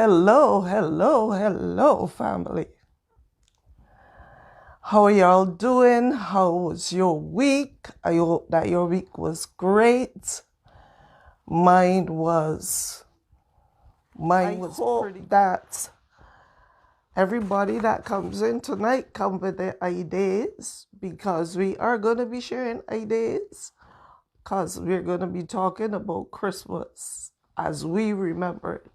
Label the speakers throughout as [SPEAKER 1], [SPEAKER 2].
[SPEAKER 1] Hello, family. How are y'all doing? How was your week? I hope that your week was great. Mine was pretty. That everybody that comes in tonight come with their ideas because we are going to be sharing ideas because we're going to be talking about Christmas as we remember it.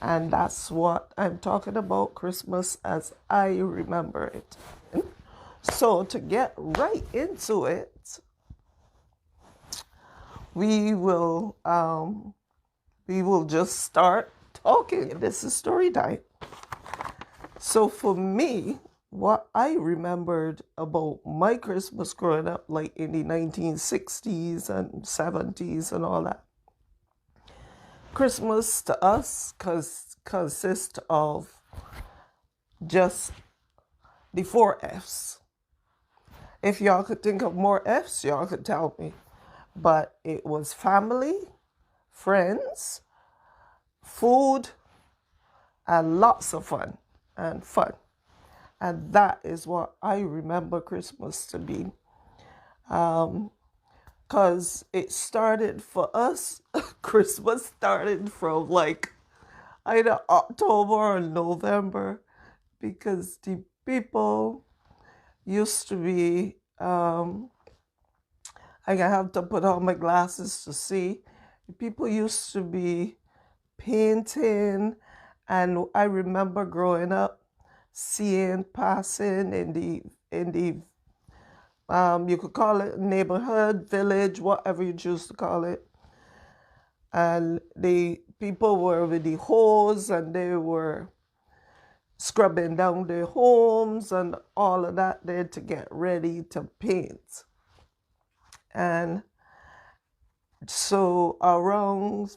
[SPEAKER 1] And that's what I'm talking about, Christmas as I remember it. So to get right into it, we will just start talking. This is story time. So for me, what I remembered about my Christmas growing up, like in the 1960s and 70s and all that, Christmas to us consists of just the 4 F's. If y'all could think of more F's, y'all could tell me. But it was family, friends, food, and lots of fun. And that is what I remember Christmas to be. Because it started for us, Christmas started from like either October or November, because the people used to be, I have to put on my glasses to see. People used to be painting, and I remember growing up seeing passing in the you could call it neighborhood, village, whatever you choose to call it. And the people were with the hose and they were scrubbing down their homes and all of that there to get ready to paint. And so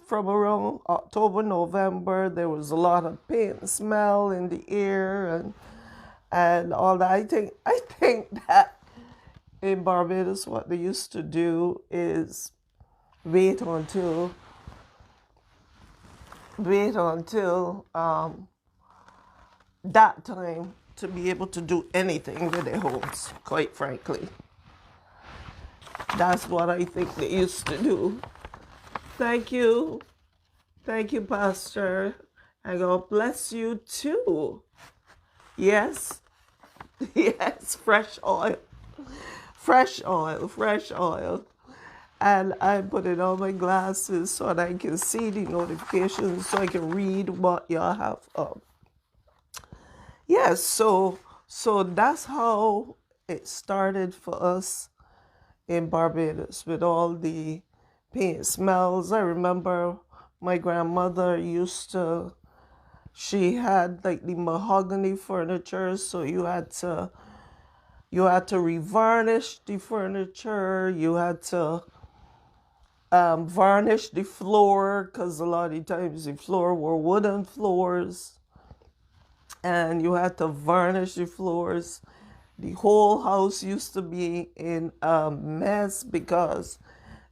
[SPEAKER 1] from around October, November, there was a lot of paint smell in the air and all that. I think that in Barbados, what they used to do is wait until that time to be able to do anything with their homes, quite frankly. That's what I think they used to do. Thank you, Pastor, and God bless you too. Yes, yes, fresh oil. And I put it on my glasses so that I can see the notifications, so I can read what y'all have up. Yes, so that's how it started for us in Barbados with all the paint smells. I remember my grandmother she had like the mahogany furniture, so you had to revarnish the furniture. You had to varnish the floor, because a lot of times the floor were wooden floors, and you had to varnish the floors. The whole house used to be in a mess because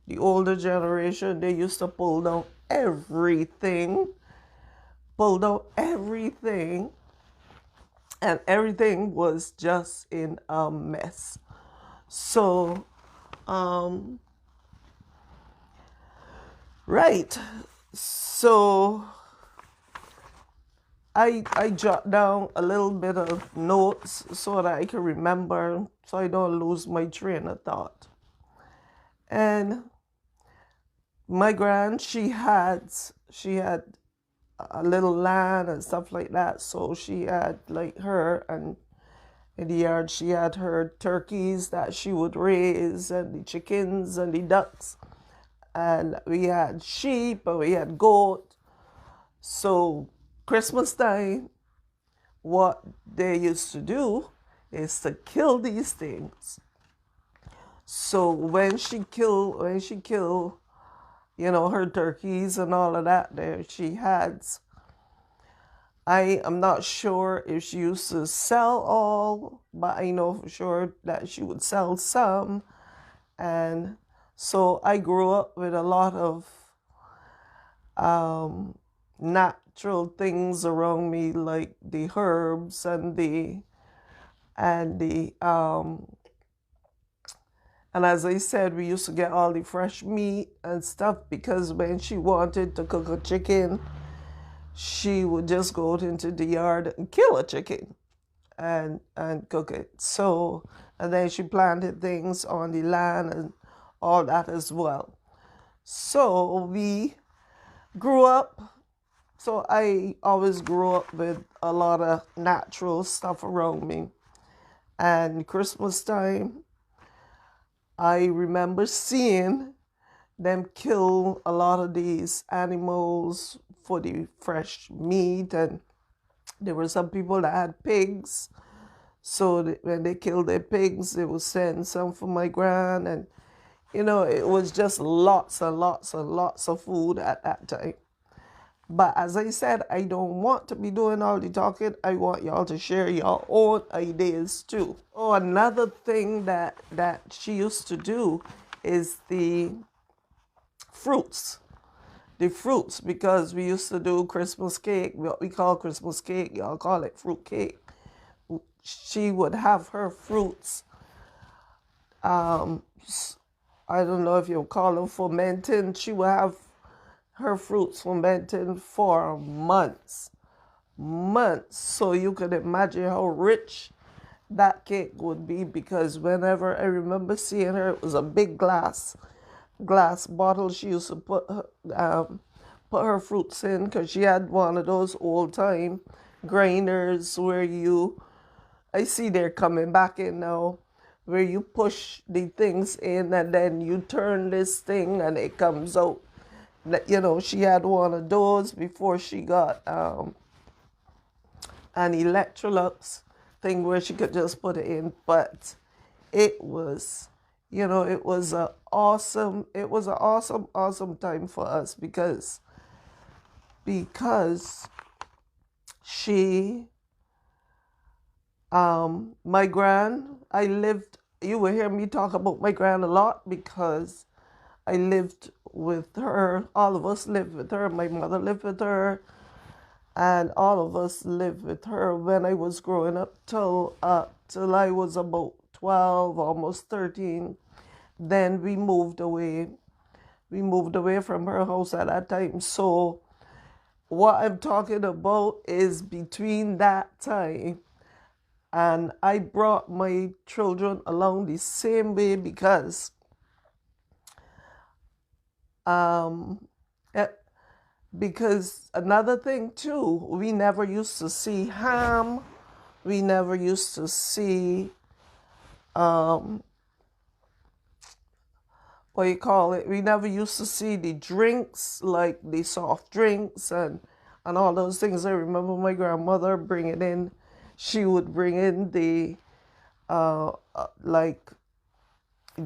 [SPEAKER 1] the older generation, they used to pull down everything, and everything was just in a mess. So, right. So I jot down a little bit of notes so that I can remember, so I don't lose my train of thought. And my grand, she had a little land and stuff like that. So she had like her, and in the yard she had her turkeys that she would raise, and the chickens and the ducks. And we had sheep and we had goat. So Christmas time, what they used to do is to kill these things. So when she killed, her turkeys and all of that there, she had, I am not sure if she used to sell all, but I know for sure that she would sell some. And so I grew up with a lot of not natural things around me, like the herbs and the and as I said, we used to get all the fresh meat and stuff because when she wanted to cook a chicken, she would just go out into the yard and kill a chicken and cook it. So, and then she planted things on the land and all that as well. So we grew up. So I always grew up with a lot of natural stuff around me. And Christmas time, I remember seeing them kill a lot of these animals for the fresh meat, and there were some people that had pigs. So when they killed their pigs, they would send some for my gran, and it was just lots and lots and lots of food at that time. But as I said, I don't want to be doing all the talking. I want y'all to share your own ideas too. Oh, another thing that she used to do is the fruits. The fruits, because we used to do Christmas cake, what we call Christmas cake, y'all call it fruit cake. She would have her fruits, I don't know if you call them fermenting. She would have her fruits fermenting for months. So you could imagine how rich that cake would be, because whenever I remember seeing her, it was a big glass bottle she used to put her fruits in, because she had one of those old time grinders where I see they're coming back in now, where you push the things in and then you turn this thing and it comes out. She had one of those before she got an Electrolux thing where she could just put it in. But it was, it was an awesome time for us, because she, my gran, you will hear me talk about my gran a lot, because I lived with her. All of us lived with her. My mother lived with her, and all of us lived with her when I was growing up till I was about 12, almost 13. Then we moved away. We moved away from her house at that time. So what I'm talking about is between that time, and I brought my children along the same way, because because another thing too, we never used to see ham. We never used to see what you call it. We never used to see the drinks, like the soft drinks and all those things. I remember my grandmother bringing in. She would bring in the like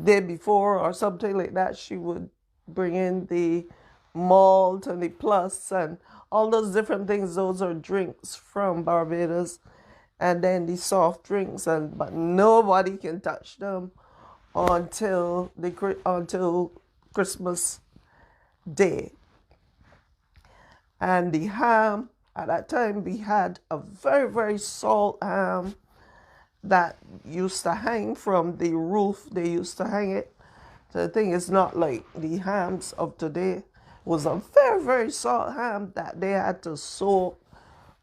[SPEAKER 1] day before or something like that. She would bring in the malt and the plus and all those different things. Those are drinks from Barbados, and then the soft drinks, but nobody can touch them until Christmas Day. And the ham, at that time we had a very, very salt ham that used to hang from the roof. They used to hang it. So the thing is not like the hams of today. It was a very, very salt ham that they had to soak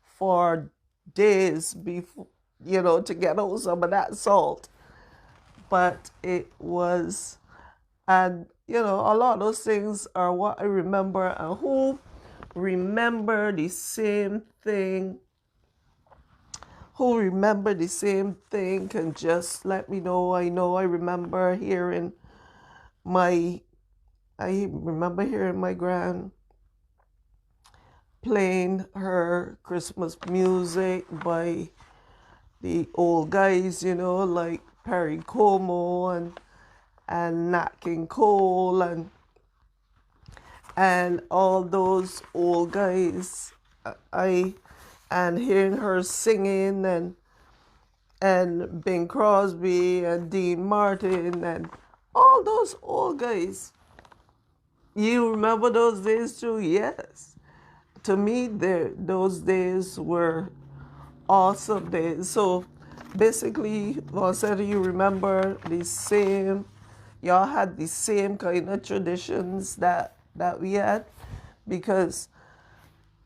[SPEAKER 1] for days before, to get out some of that salt. But it was, and a lot of those things are what I remember. And who remember the same thing? Who remember the same thing can just let me know. I remember hearing my gran playing her Christmas music by the old guys, like Perry Como and Nat King Cole and all those old guys. And hearing her singing and Bing Crosby and Dean Martin and all those old guys. You remember those days too? Yes. to me, those days were awesome days. So basically, Rosetta, you remember y'all had the same kind of traditions that we had, because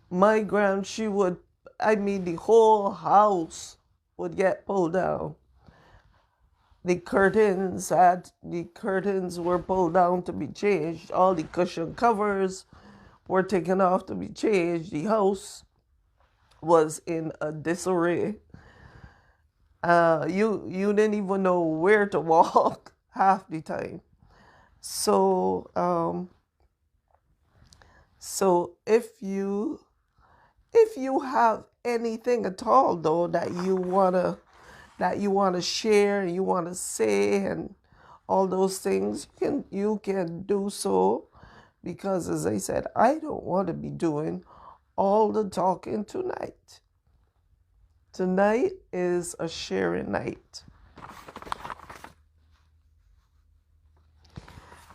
[SPEAKER 1] my grand, the whole house would get pulled down. The curtains were pulled down to be changed. All the cushion covers were taken off to be changed. The house was in a disarray. You didn't even know where to walk half the time. So if you have anything at all though that you wanna share, you wanna say, and all those things, you can do so, because as I said, I don't want to be doing all the talking tonight. Tonight is a sharing night.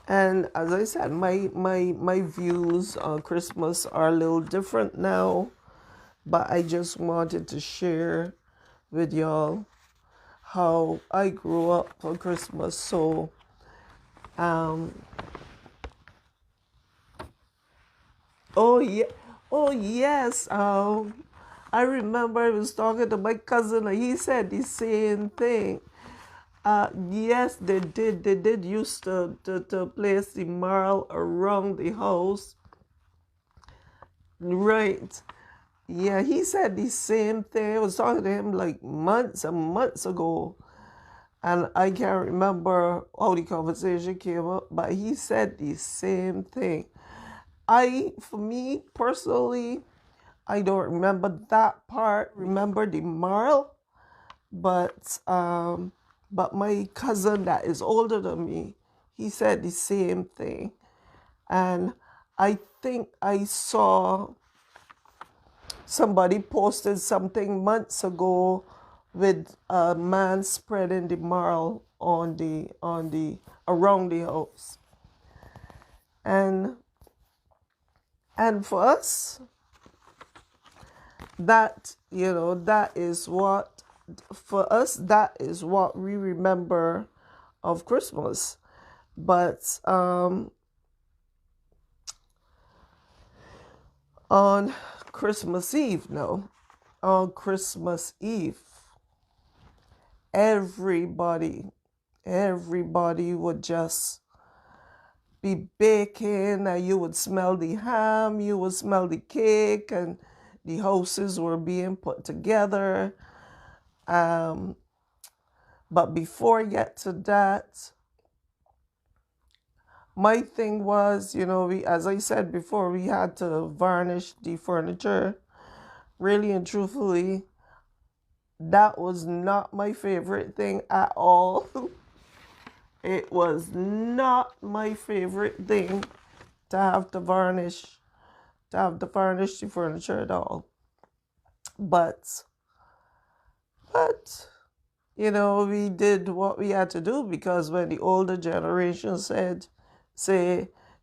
[SPEAKER 1] And as I said, my views on Christmas are a little different now, but I just wanted to share with y'all how I grew up for Christmas. So, um, oh yeah, oh yes, I remember I was talking to my cousin and he said the same thing. Yes, they did. They did used to place the marl around the house. Right. Yeah, he said the same thing. I was talking to him like months and months ago, and I can't remember how the conversation came up, but he said the same thing. For me personally, I don't remember that part. Remember the marl, but my cousin that is older than me, he said the same thing, and I think I saw somebody posted something months ago with a man spreading the marl on the around the house. And for us, that is what we remember of Christmas. But on Christmas Eve, no, on Christmas Eve, everybody would just be baking, and you would smell the ham, you would smell the cake, and the houses were being put together. Um, but before I get to that, my thing was, as I said before, we had to varnish the furniture. Really and truthfully, that was not my favorite thing at all. It was not my favorite thing to have to varnish the furniture at all. But we did what we had to do, because when the older generation say,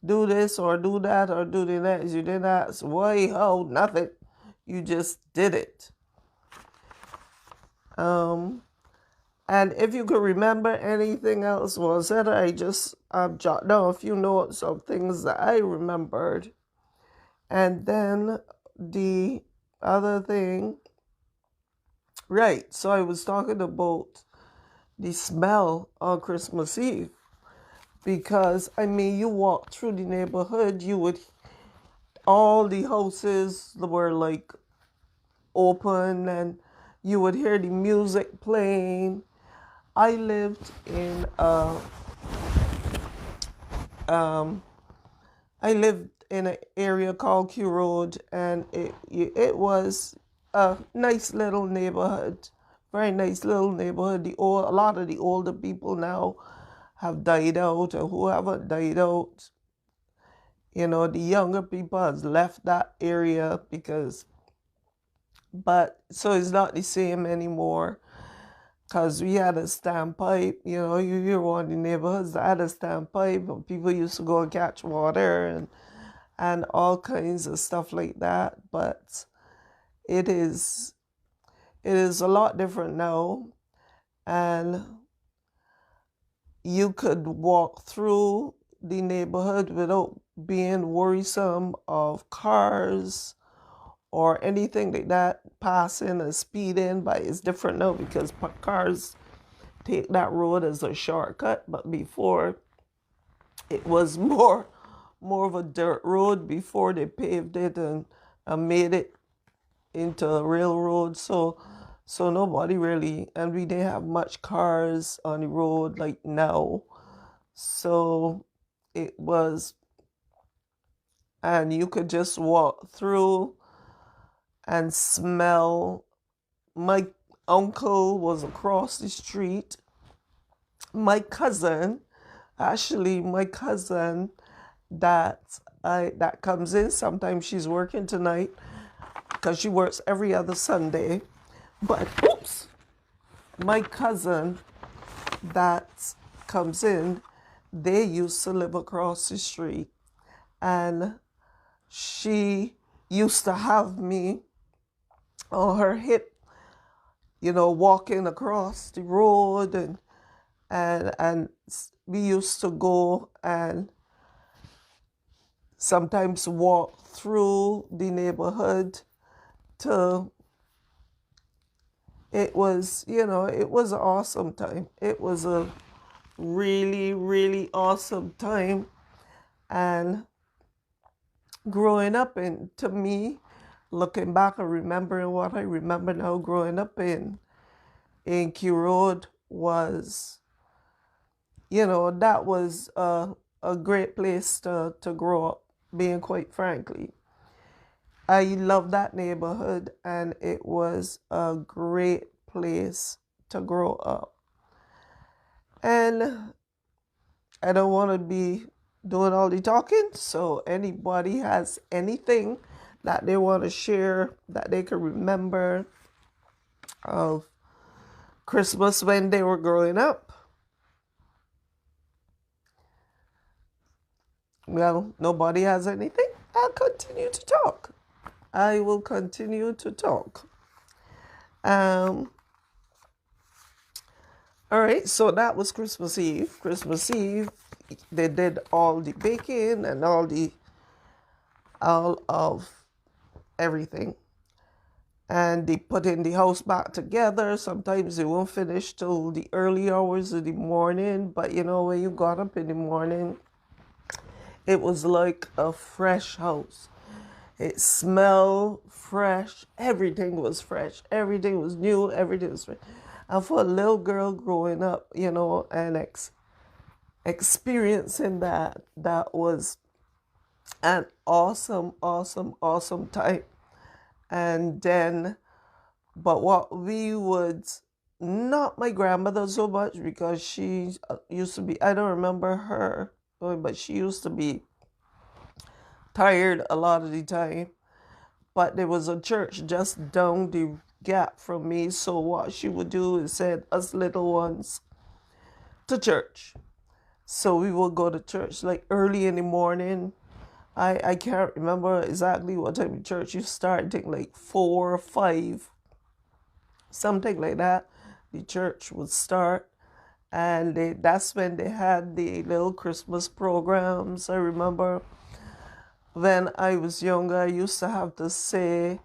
[SPEAKER 1] do this or do that or do the next, you didn't ask why, how, nothing. You just did it. And if you could remember anything else was said, I just jot down a few notes of things that I remembered. And then the other thing, right, so I was talking about the smell on Christmas Eve. Because, you walk through the neighborhood, all the houses were like open, and you would hear the music playing. I lived in an area called Q Road, and it was a nice little neighborhood, very nice little neighborhood. A lot of the older people now have died out, and who haven't died out, the younger people has left that area, but so it's not the same anymore. Because we had a standpipe, you hear one of the neighborhoods that had a standpipe, and people used to go and catch water and all kinds of stuff like that. But it is a lot different now, and you could walk through the neighborhood without being worrisome of cars or anything like that passing and speeding. But it's different now because cars take that road as a shortcut. But before, it was more of a dirt road before they paved it and made it into a railroad. So nobody really, and we didn't have much cars on the road like now. So it was, and you could just walk through and smell. My uncle was across the street. My cousin, that comes in, sometimes she's working tonight because she works every other Sunday. But oops, my cousin that comes in, they used to live across the street, and she used to have me on her hip, walking across the road, and we used to go and sometimes walk through the neighborhood to, it was an awesome time. It was a really, really awesome time. And growing up, and to me, looking back and remembering what I remember now, growing up in Key Road was, that was a great place to grow up, being quite frankly. I love that neighborhood, and it was a great place to grow up. And I don't want to be doing all the talking, so anybody has anything that they want to share that they can remember of Christmas when they were growing up. Well, nobody has anything. I'll continue to talk. I will continue to talk. All right, so that was Christmas Eve. Christmas Eve, they did all the baking and all of everything. And they put in the house back together. Sometimes they won't finish till the early hours of the morning. But when you got up in the morning, it was like a fresh house. It smelled fresh. Everything was fresh. Everything was new. Everything was fresh. And for a little girl growing up, and experiencing that was an awesome, awesome, awesome time. And then, but what we would, not my grandmother so much, because she used to be, I don't remember her, but she used to be tired a lot of the time. But there was a church just down the gap from me. So what she would do is send us little ones to church. So we would go to church like early in the morning. I can't remember exactly what time of church you start. I think like 4 or 5, something like that. The church would start, and that's when they had the little Christmas programs. I remember when I was younger, I used to have to say,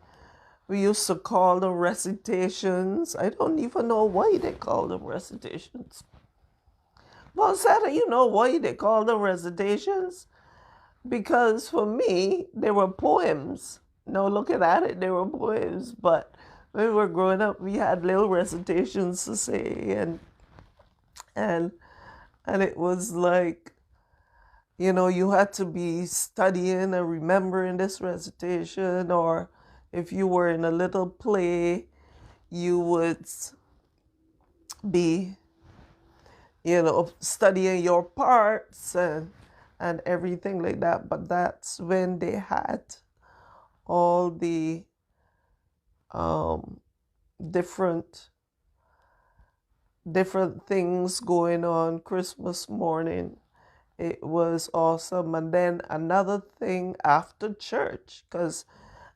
[SPEAKER 1] we used to call them recitations. I don't even know why they call them recitations. Well, Santa, you know why they call them recitations? Because for me, they were poems. No, looking at it, they were poems. But when we were growing up, we had little recitations to say, and it was like, you had to be studying and remembering this recitation, or if you were in a little play, you would be, studying your parts and everything like that. But that's when they had all the different things going on Christmas morning. It was awesome. And then another thing after church, because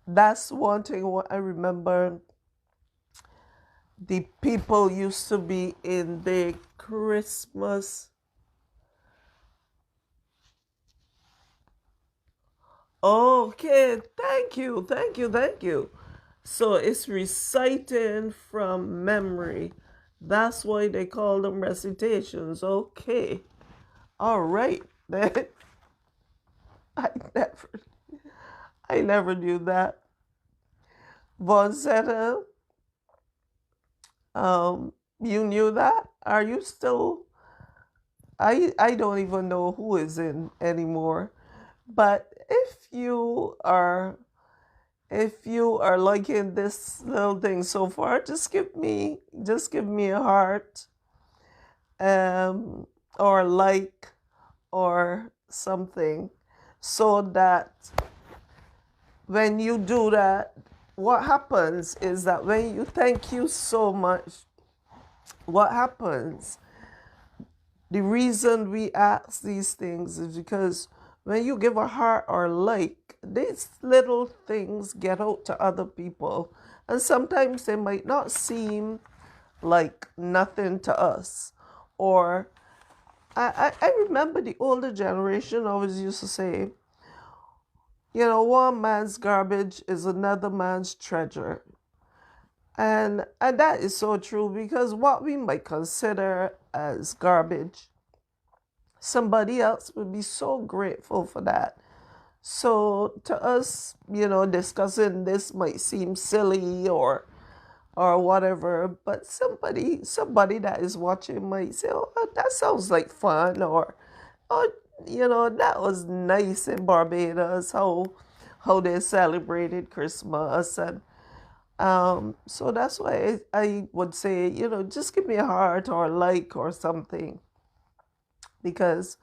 [SPEAKER 1] that's one thing what I remember. The people used to be in the Christmas. Okay, thank you, thank you, thank you. So it's reciting from memory. That's why they call them recitations. Okay. All right. Then I never I never knew that. Vonzetta, you knew that? Are you still I don't even know who is in anymore. But if you are liking this little thing so far, just give me a heart, um, or like, or something, so that when you do that, what happens is that when you thank you so much, what happens? The reason we ask these things is because when you give a heart or like, these little things get out to other people. And sometimes they might not seem like nothing to us. Or I remember the older generation always used to say, one man's garbage is another man's treasure. And that is so true, because what we might consider as garbage, somebody else would be so grateful for that. So to us, discussing this might seem silly or whatever, but somebody that is watching might say, "Oh, that sounds like fun," or "Oh, that was nice in Barbados how they celebrated Christmas." And so that's why I would say, just give me a heart or like or something, because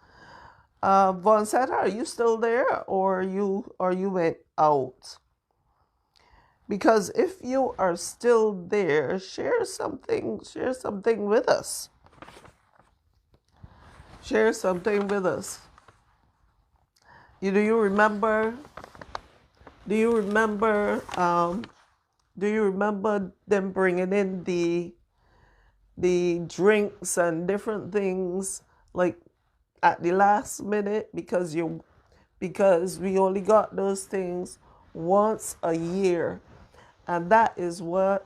[SPEAKER 1] Von Santa, are you still there, or you went out? Because if you are still there, share something with us. Share something with us. Do you remember? Do you remember? Do you remember them bringing in the drinks and different things, like at the last minute, because we only got those things once a year, and that is what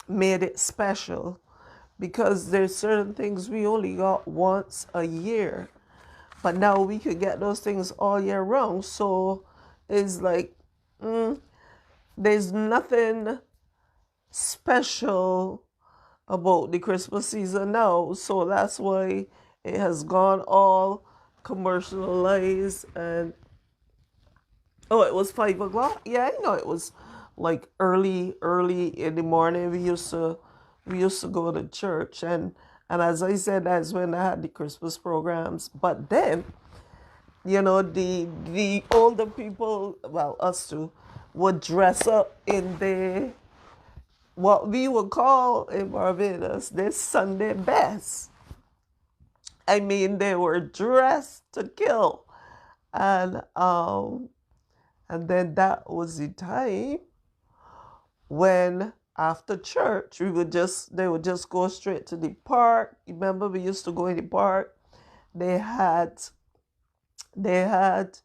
[SPEAKER 1] made it special, because there's certain things we only got once a year, but now we could get those things all year round. So it's like, there's nothing special about the Christmas season now. So that's why it has gone all commercialized. And oh, it was 5 o'clock. Yeah, I know it was like early in the morning. We used to go to church, and as I said, that's when I had the Christmas programs. But then, the older people, well, us too, would dress up in what we would call in Barbados this Sunday best. I mean, they were dressed to kill, and then that was the time when after church they would just go straight to the park. Remember, we used to go in the park. They had they had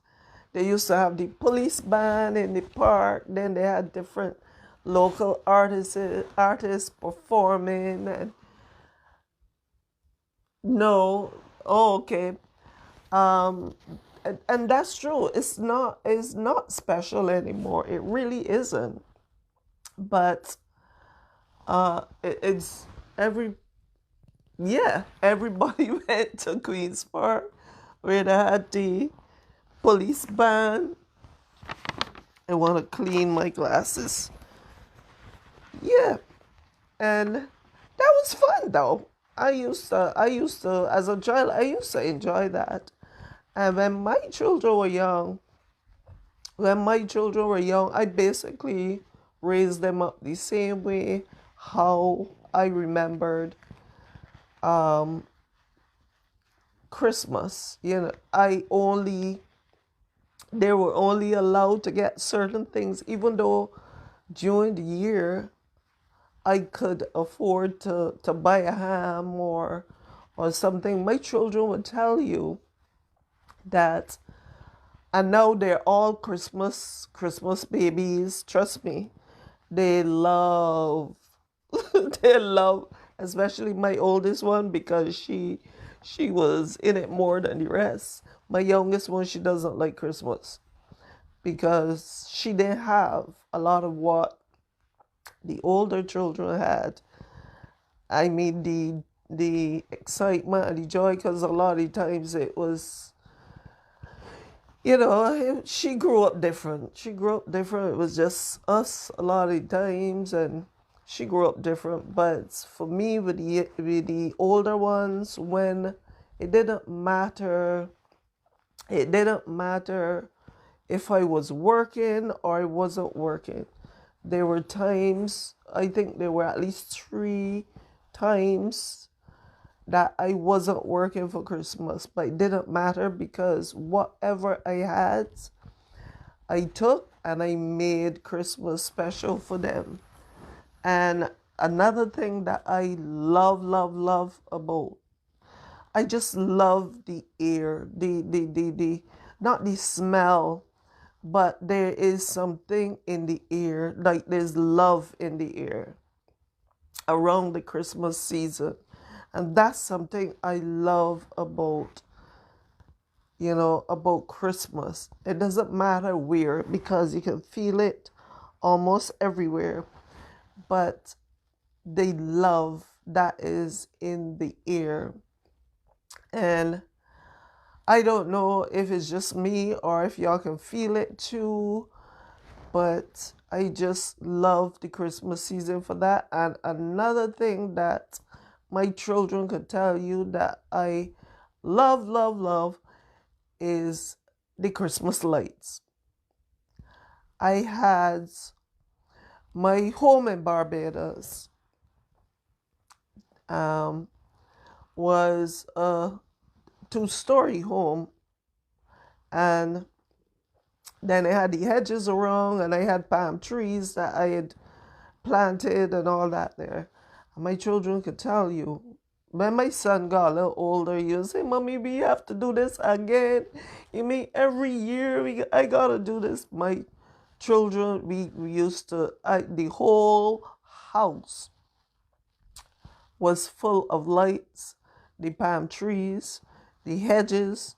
[SPEAKER 1] they used to have the police band in the park. Then they had different local artists performing. And no, oh, okay. um and that's true. It's not special anymore. It really isn't. But it's every yeah, everybody went to Queens Park, where they had the police band. I want to clean my glasses. Yeah, and that was fun though. I used to, as a child, I used to enjoy that. And when my children were young, I basically raised them up the same way how I remembered Christmas, they were only allowed to get certain things, even though during the year I could afford to buy a ham or something. My children would tell you that, and now they're all Christmas babies. Trust me, they love they love, especially my oldest one, because she was in it more than the rest. My youngest one, she doesn't like Christmas because she didn't have a lot of what the older children had. I mean, the excitement and the joy, because a lot of the times it was, she grew up different. She grew up different. It was just us a lot of the times, and she grew up different. But for me, with the older ones, when it didn't matter, it didn't matter if I was working or I wasn't working. There were times, I think there were at least 3 times that I wasn't working for Christmas, but it didn't matter because whatever I had, I took and I made Christmas special for them. And another thing that I love, love, love about, I just love the air, the not the smell, but there is something in the air, like there's love in the air around the Christmas season. And that's something I love about Christmas. It doesn't matter where, because you can feel it almost everywhere. But the love that is in the air. And I don't know if it's just me or if y'all can feel it too, but I just love the Christmas season for that. And another thing that my children could tell you that I love, love, love is the Christmas lights. I had my home in Barbados um, was a 2-story home, and then I had the hedges around, and I had palm trees that I had planted and all that there. And my children could tell you, when my son got a little older, he would say, "Mommy, we have to do this again. You mean every year I gotta do this?" My children, we used to, the whole house was full of lights, the palm trees, the hedges,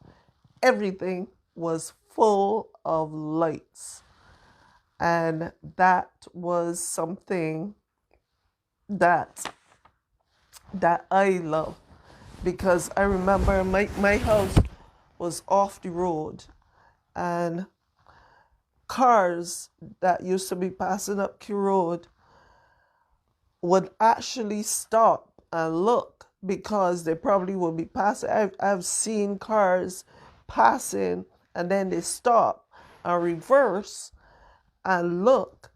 [SPEAKER 1] everything was full of lights. And that was something that I love, because I remember my house was off the road, and cars that used to be passing up Q Road would actually stop and look, because they probably would be passing. I've seen cars passing and then they stop and reverse and look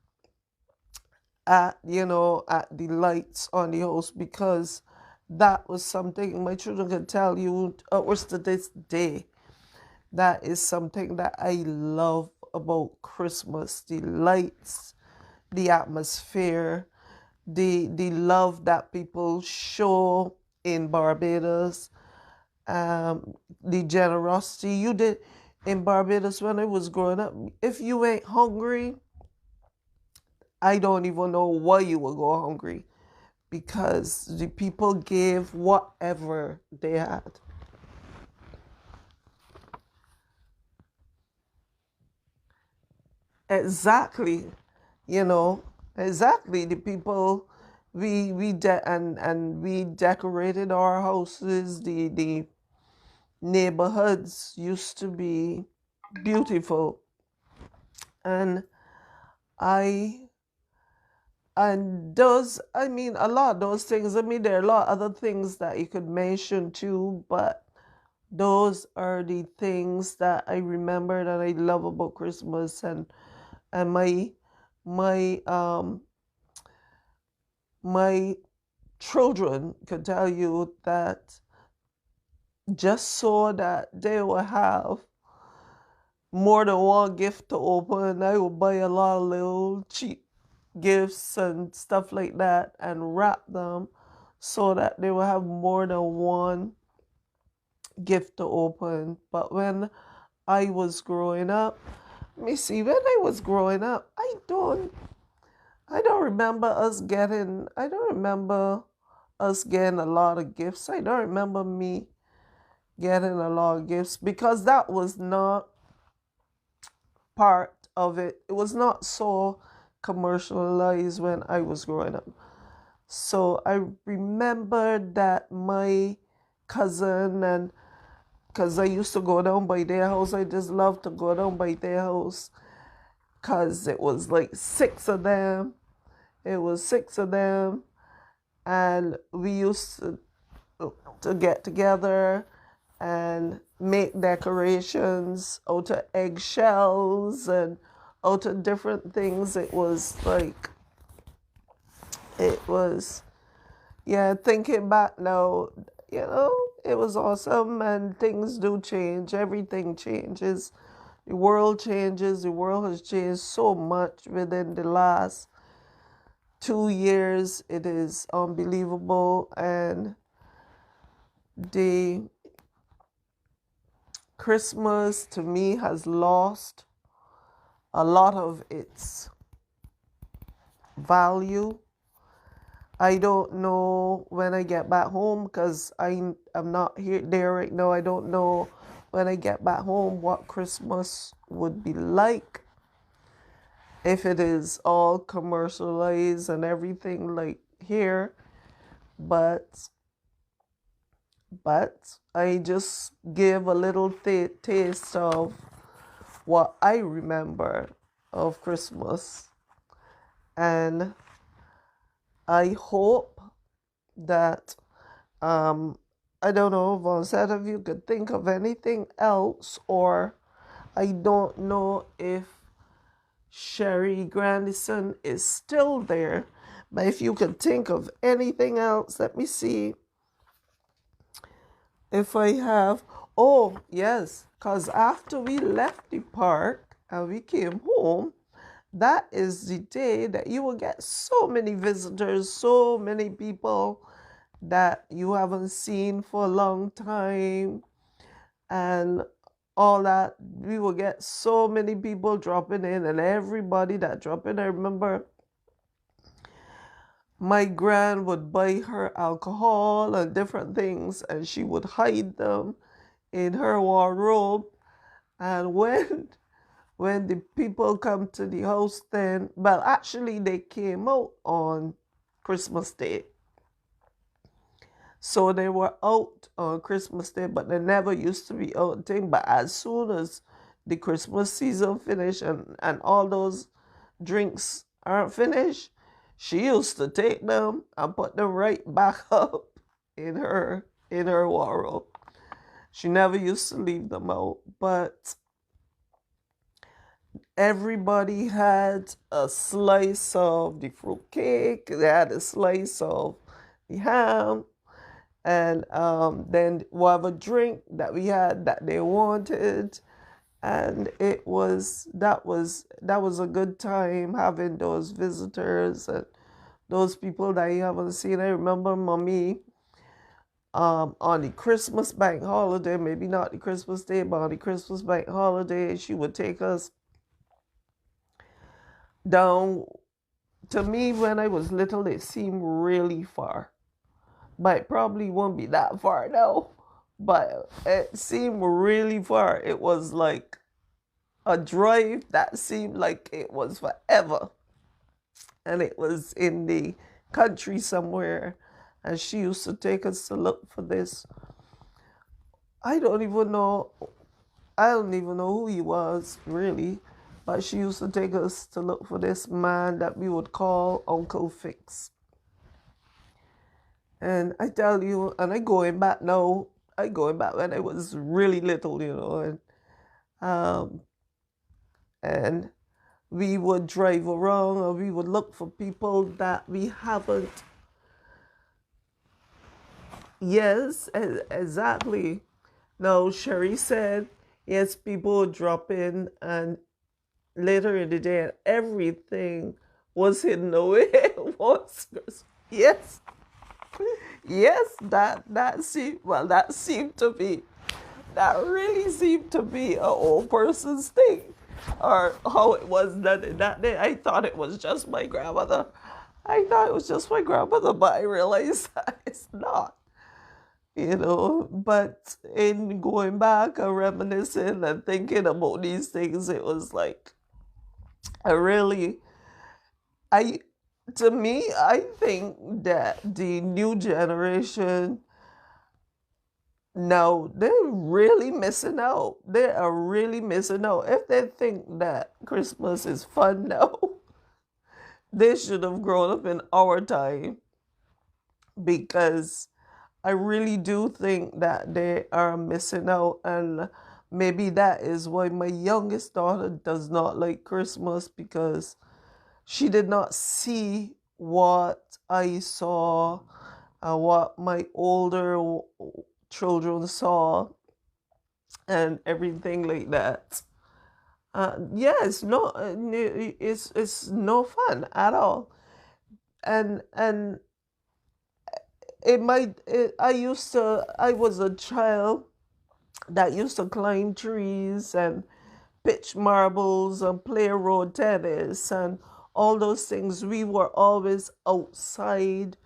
[SPEAKER 1] at the lights on the house, because that was something my children can tell you upwards to this day. That is something that I love about Christmas: the lights, the atmosphere, the love that people show in Barbados, the generosity you did in Barbados when I was growing up. If you ain't hungry, I don't even know why you will go hungry, because the people gave whatever they had. Exactly, you know, exactly. The people, we decorated our houses. The neighborhoods used to be beautiful, and I and those, I mean, a lot of those things. I mean, there are a lot of other things that you could mention too, but those are the things that I remember that I love about Christmas. And my my children could tell you that just so that they will have more than one gift to open. I would buy a lot of little cheap gifts and stuff like that and wrap them so that they will have more than one gift to open. But when I was growing up, let me see, when I was growing up, I don't remember us getting a lot of gifts. I don't remember me getting a lot of gifts because that was not part of it. It was not so commercialized when I was growing up. So I remember that my cousin, and because I used to go down by their house, I just loved to go down by their house because it was like six of them. It was six of them, and we used to get together and make decorations out of eggshells and out of different things. It was like, it was, yeah, thinking back now, it was awesome, and things do change. Everything changes. The world changes. The world has changed so much within the last 2 years. It is unbelievable. And the Christmas to me has lost a lot of its value. I don't know when I get back home because I'm not there right now. I don't know when I get back home what Christmas would be like if it is all commercialized and everything like here. But I just give a little taste of what I remember of Christmas, and I hope that I don't know, Vonset, if you could think of anything else, or I don't know if Sherry Grandison is still there, but if you could think of anything else, let me see if I have. Oh, yes, because after we left the park and we came home, that is the day that you will get so many visitors, so many people that you haven't seen for a long time, and all that. We will get so many people dropping in, and everybody that drop in. I remember my gran would buy her alcohol and different things, and she would hide them in her wardrobe. And when the people come to the house, then, well, actually they came out on Christmas Day. So they were out on Christmas Day, but they never used to be out thing. But as soon as the Christmas season finished, and all those drinks aren't finished, she used to take them and put them right back up in her wardrobe. She never used to leave them out. But everybody had a slice of the fruit cake. They had a slice of the ham, and then whatever drink that we had that they wanted. And that was a good time having those visitors and those people that you haven't seen. I remember mommy, on the Christmas bank holiday, maybe not the Christmas Day, but on the Christmas bank holiday, she would take us down. To me, when I was little, it seemed really far, but it probably won't be that far now. But it seemed really far. It was like a drive that seemed like it was forever. And it was in the country somewhere. And she used to take us to look for this. I don't even know. I don't even know who he was, really. But she used to take us to look for this man that we would call Uncle Fix. And I tell you, and I going back now, I going back when I was really little, and we would drive around, or we would look for people that we haven't. Yes, exactly. Now, Sherry said, yes, people would drop in, and later in the day, and everything was hidden away. It was, yes, yes, that seemed to be, that really seemed to be an old person's thing, or how it was done in that day. I thought it was just my grandmother. I thought it was just my grandmother, but I realized that it's not. But in going back and reminiscing and thinking about these things, it was like, I really, I, to me, I think that the new generation now, they're really missing out. They are really missing out. If they think that Christmas is fun now, they should have grown up in our time, because I really do think that they are missing out, and maybe that is why my youngest daughter does not like Christmas, because she did not see what I saw and what my older children saw and everything like that. Yeah, it's no fun at all, and I was a child that used to climb trees and pitch marbles and play road tennis and all those things. We were always outside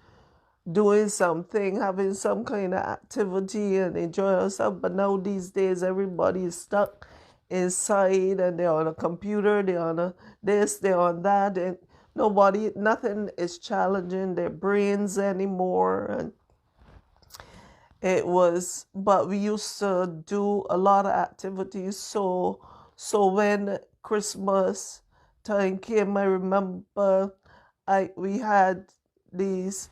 [SPEAKER 1] doing something, having some kind of activity and enjoying ourselves. But now these days, everybody is stuck inside, and they're on a computer, they're on this, they're on that, and nothing is challenging their brains anymore. And but we used to do a lot of activities. So when Christmas time came, I remember we had these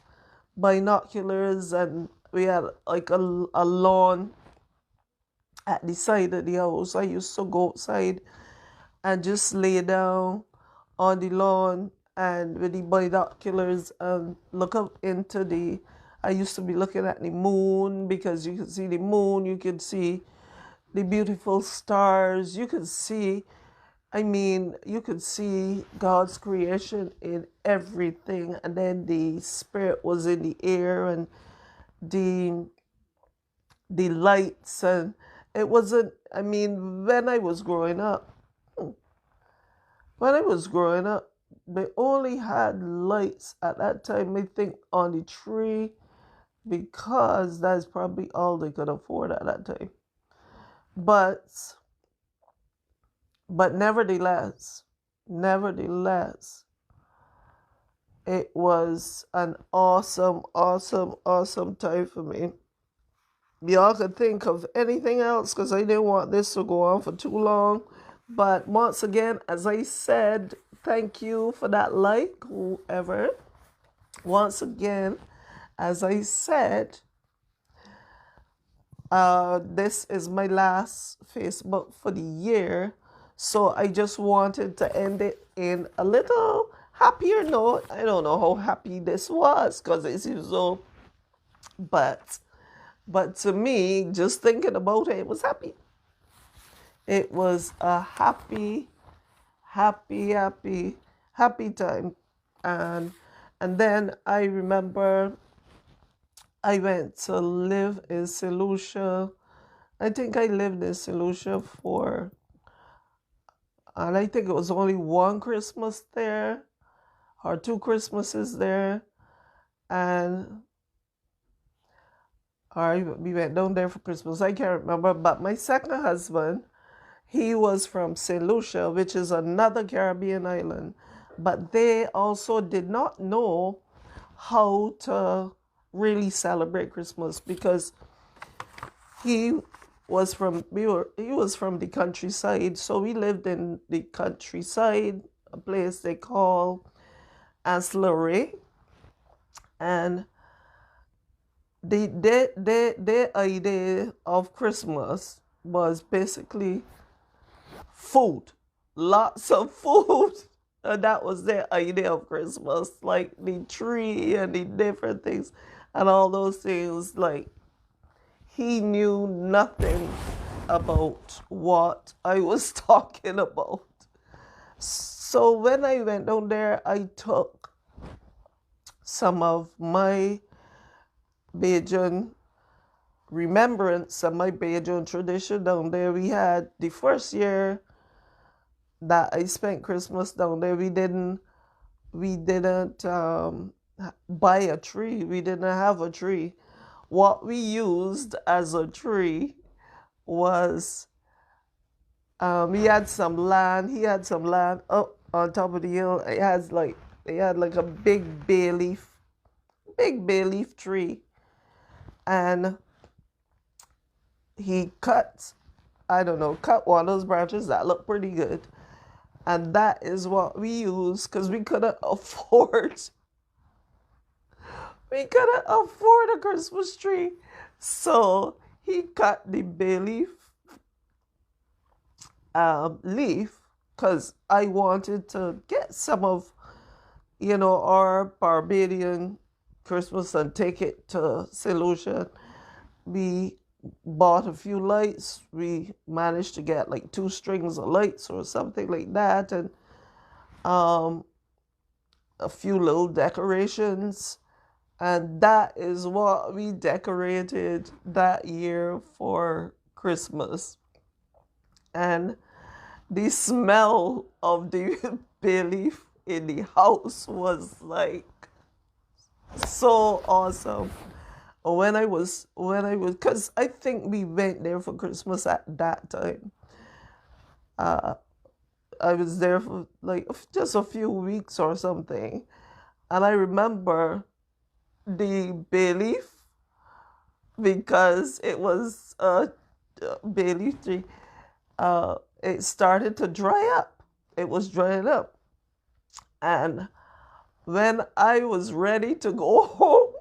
[SPEAKER 1] binoculars, and we had like a lawn at the side of the house. I used to go outside and just lay down on the lawn and with the binoculars and look up into I used to be looking at the moon, because you could see the moon, you could see the beautiful stars, you could see God's creation in everything. And then the spirit was in the air, and the lights, and it wasn't, when I was growing up, they only had lights at that time, I think, on the tree, because that's probably all they could afford at that time. But nevertheless, it was an awesome, awesome, awesome time for me. Y'all could think of anything else, because I didn't want this to go on for too long. But once again, as I said, thank you for that like, whoever. Once again, as I said, this is my last Facebook for the year. So I just wanted to end it in a little happier note. I don't know how happy this was, because it's so, but to me, just thinking about it, it was happy. It was a happy, happy, happy, happy time. And then I remember I went to live in St. Lucia. I think I lived in St. Lucia and I think it was only one Christmas there, or two Christmases there. And we went down there for Christmas. I can't remember. But my second husband, he was from St. Lucia, which is another Caribbean island. But they also did not know how to really celebrate Christmas, because he was from the countryside. So we lived in the countryside, a place they call Ancillary. And the idea of Christmas was basically food, lots of food. And that was their idea of Christmas, like the tree and the different things and all those things. Like, he knew nothing about what I was talking about. So when I went down there, I took some of my Bajan remembrance and my Bajan tradition down there. We had the first year that I spent Christmas down there, we didn't buy a tree. We didn't have a tree. What we used as a tree was he had some land. He had some land up on top of the hill. It had like a big bay leaf tree, and he cut, I don't know, cut one of those branches that looked pretty good, and that is what we used because we couldn't afford a Christmas tree, so he cut the bay leaf because I wanted to get some of our Barbadian Christmas and take it to St. Lucia. We bought a few lights. We managed to get like 2 strings of lights or something like that, and um, a few little decorations. And that is what we decorated that year for Christmas. And the smell of the bay leaf in the house was like so awesome. Because I think we went there for Christmas at that time. Uh, I was there for like just a few weeks or something. And I remember the bay leaf because it was a bay leaf tree. It started to dry up. It was drying up. And when I was ready to go home,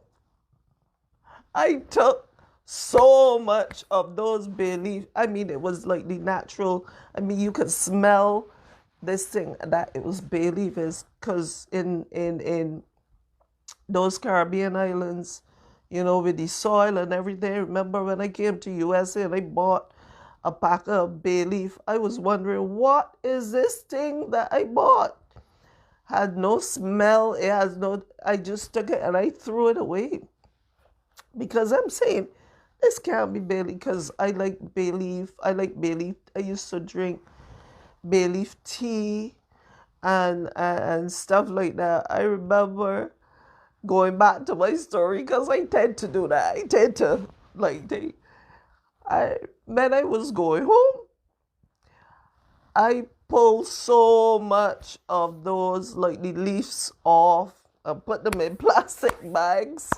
[SPEAKER 1] I took so much of those bay leaves. I mean, it was like the natural. I mean, you could smell this thing that it was bay leaf is because in those Caribbean islands, with the soil and everything. Remember when I came to USA and I bought a pack of bay leaf? I was wondering, what is this thing that I bought? Had no smell. It has no. I just took it and I threw it away because I'm saying this can't be bay leaf because I like bay leaf. I like bay leaf. I used to drink bay leaf tea and stuff like that. I remember going back to my story because I tend to do that. I tend to when I was going home, I pulled so much of those like the leaves off and put them in plastic bags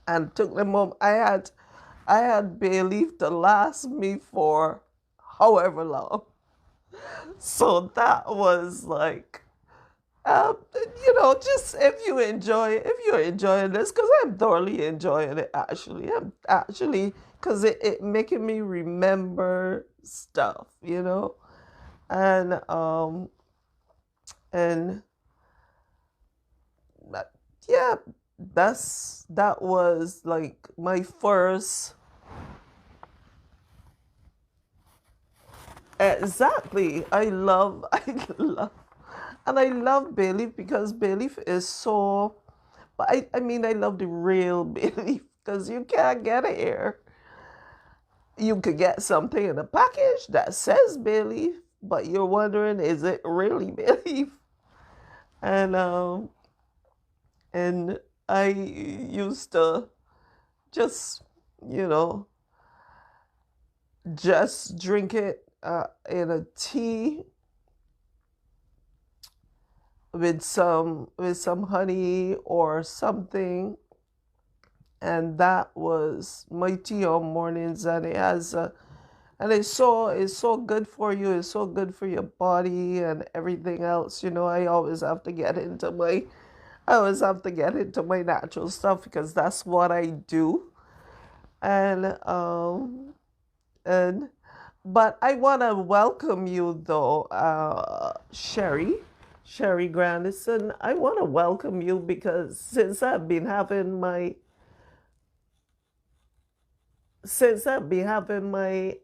[SPEAKER 1] and took them home. I had bay leaf to last me for however long. So that was like just if you're enjoying this, because I'm thoroughly enjoying it actually. I'm actually, because it making me remember stuff, and and yeah, that was like my first. Exactly. I love bay leaf because bay leaf is so, but I mean, I love the real bay leaf because you can't get it here. You could get something in a package that says bay leaf, but you're wondering, is it really bay leaf? And and I used to just, you know, just drink it in a tea with some honey or something, and that was my tea on mornings. And it's so good for you. It's so good for your body and everything else. I always have to get into my natural stuff because that's what I do. And and but I want to welcome you though, Sherry Grandison. I want to welcome you because since I've been having my since I've been having my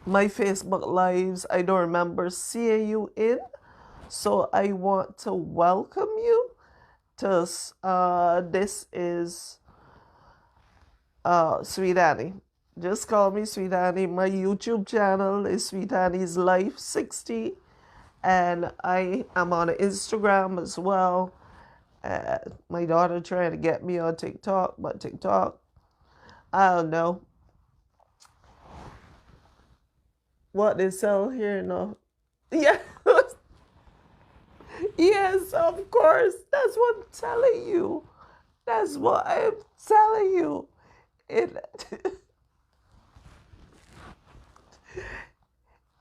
[SPEAKER 1] Facebook lives, I don't remember seeing you in. So I want to welcome you to this is Sweet Annie. Just call me Sweet Annie. My YouTube channel is Sweet Annie's Life 60, and I am on Instagram as well. My daughter trying to get me on TikTok, but TikTok, I don't know what they sell here. No, yeah, yes, of course. That's what I'm telling you. That's what I'm telling you. In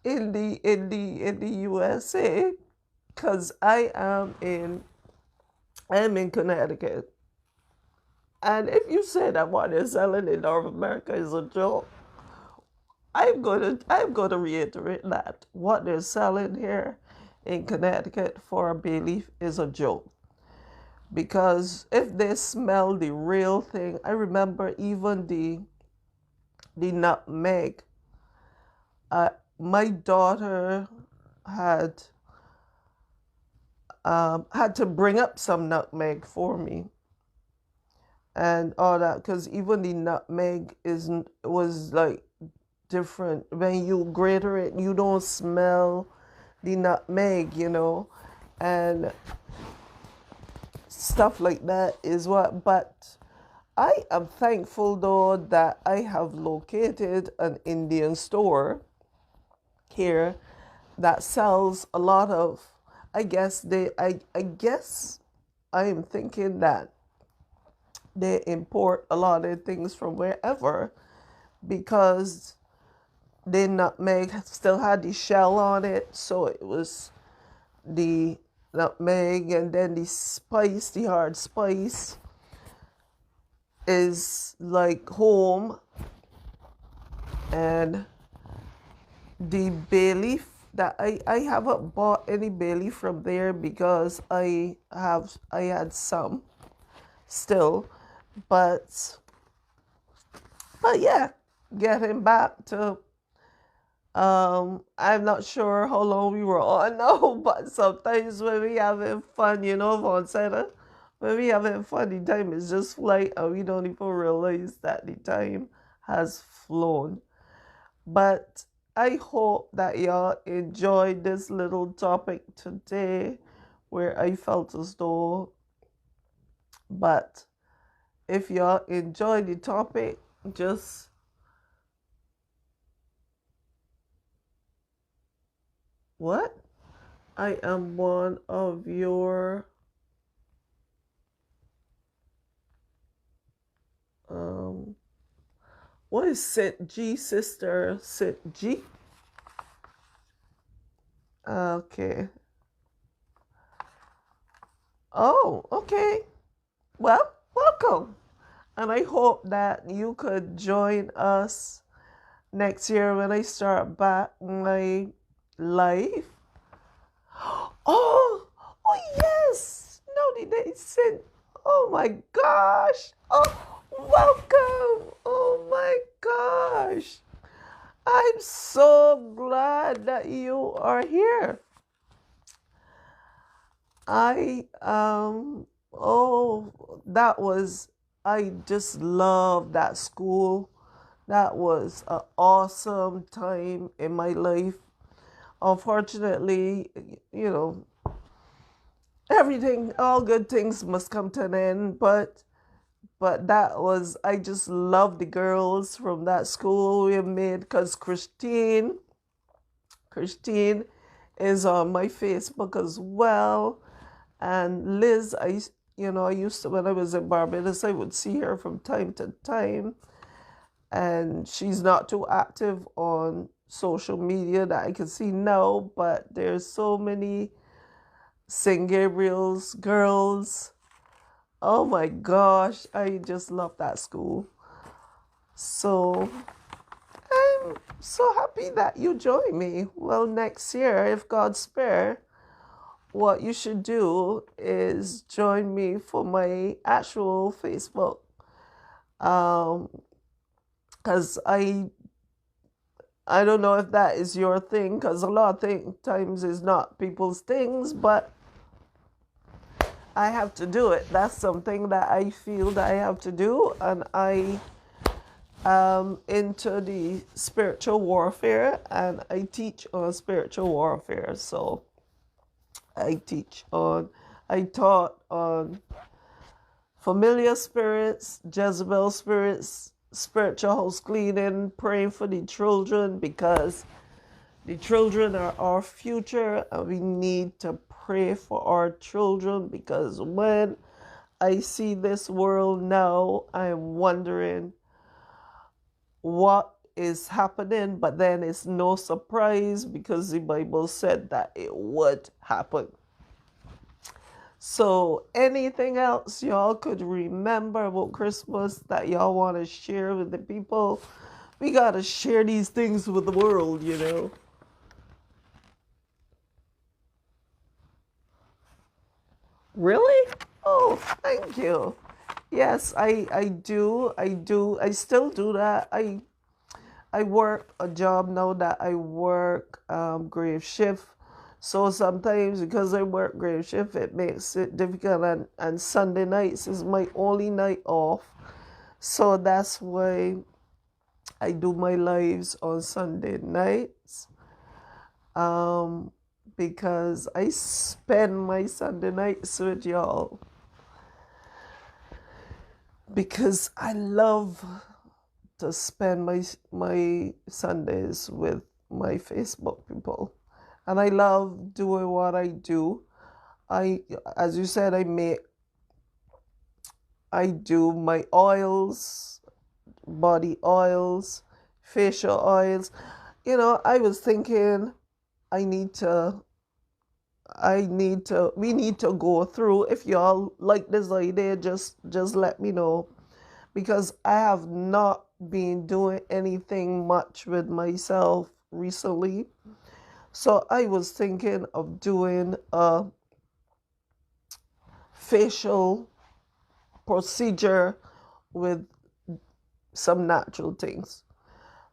[SPEAKER 1] in the USA, because I'm in Connecticut, and if you say that what they're selling in North America is a joke, I'm gonna reiterate that what they're selling here in Connecticut for a bay leaf is a joke. Because if they smell the real thing, I remember even the nutmeg. My daughter had had to bring up some nutmeg for me and all that, because even the nutmeg isn't was like different. When you grate it, you don't smell the nutmeg, and stuff like that is what. But I am thankful though that I have located an Indian store here that sells a lot of, I guess I am thinking that they import a lot of things from wherever, because the nutmeg still had the shell on it, so it was the nutmeg, and then the hard spice is like home, and the bay leaf that I haven't bought any bay leaf from there because I had some still, but yeah, getting back to I'm not sure how long we were on now, but sometimes when we having fun, Von Center, when we having fun, the time is just flight and we don't even realize that the time has flown. But I hope that y'all enjoyed this little topic today where I felt as though, but if y'all enjoyed the topic, just what? I am one of your um what is Sit G sister? Sit G? Okay. Oh, okay. Well, welcome. And I hope that you could join us next year when I start back my life. Oh, oh yes. No, they said, oh my gosh. Oh, welcome. Oh my gosh. I'm so glad that you are here. I just love that school. That was an awesome time in my life. Unfortunately, you know, all good things must come to an end, but I just love the girls from that school we made, because Christine is on my Facebook as well. And Liz, I used to, when I was in Barbados, I would see her from time to time. And she's not too active on social media that I can see now, but there's so many St. Gabriel's girls. Oh my gosh, I just love that school. So I'm so happy that you joined me. Well, next year, if God spare, what you should do is join me for my actual Facebook Because I don't know if that is your thing, because a lot of times is not people's things, but I have to do it. That's something that I feel that I have to do, and I am into the spiritual warfare, and I teach on spiritual warfare. So I teach on, I taught on familiar spirits, Jezebel spirits, spiritual house cleaning, praying for the children, because the children are our future and we need to pray for our children, because when I see this world now, I'm wondering what is happening, but then it's no surprise because the Bible said that it would happen. So anything else y'all could remember about Christmas that y'all want to share with the people? We got to share these things with the world, you know. Really? Oh, thank you. Yes, I do. I still do that. I work a job now that I work grave shift. So sometimes because I work grave shift, it makes it difficult. And Sunday nights is my only night off. So that's why I do my lives on Sunday nights. Because I spend my Sunday nights with y'all. Because I love to spend my Sundays with my Facebook people, and I love doing what I do. As you said, I do my oils, body oils, facial oils. You know, I was thinking I need to we need to go through. If y'all like this idea, just let me know, because I have not been doing anything much with myself recently. So I was thinking of doing a facial procedure with some natural things,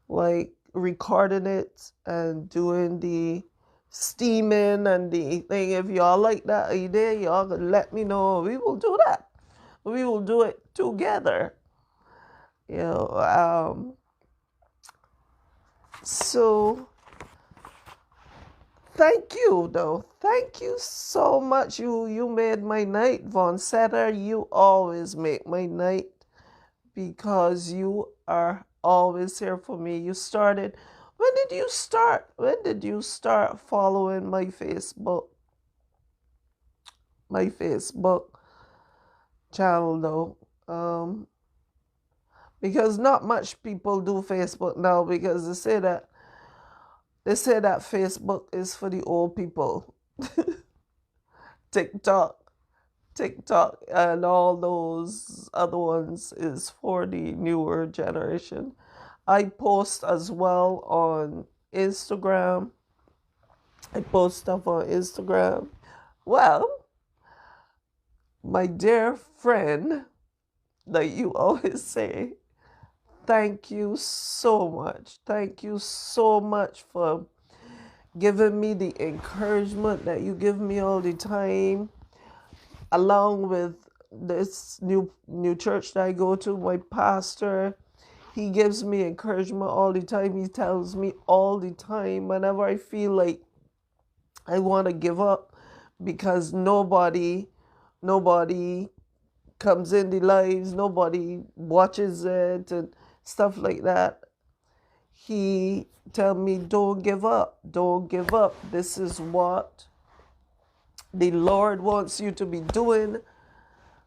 [SPEAKER 1] like recording it and doing the steaming and the thing. If y'all like that idea, y'all can let me know. We will do that. We will do it together. You know, so thank you, though. Thank you so much. You made my night, Von Setter. You always make my night because you are always here for me. You started. When did you start? When did you start following my Facebook? My Facebook channel, though. Because not much people do Facebook now, because they say that Facebook is for the old people. TikTok, TikTok, and all those other ones is for the newer generation. I post as well on Instagram. I post stuff on Instagram. Well, my dear friend, like you always say, thank you so much. Thank you so much for giving me the encouragement that you give me all the time, along with this new church that I go to. My pastor, he gives me encouragement all the time. He tells me all the time whenever I feel like I want to give up because nobody comes in the lives, nobody watches it and stuff like that. He tell me, don't give up, don't give up. This is what the Lord wants you to be doing,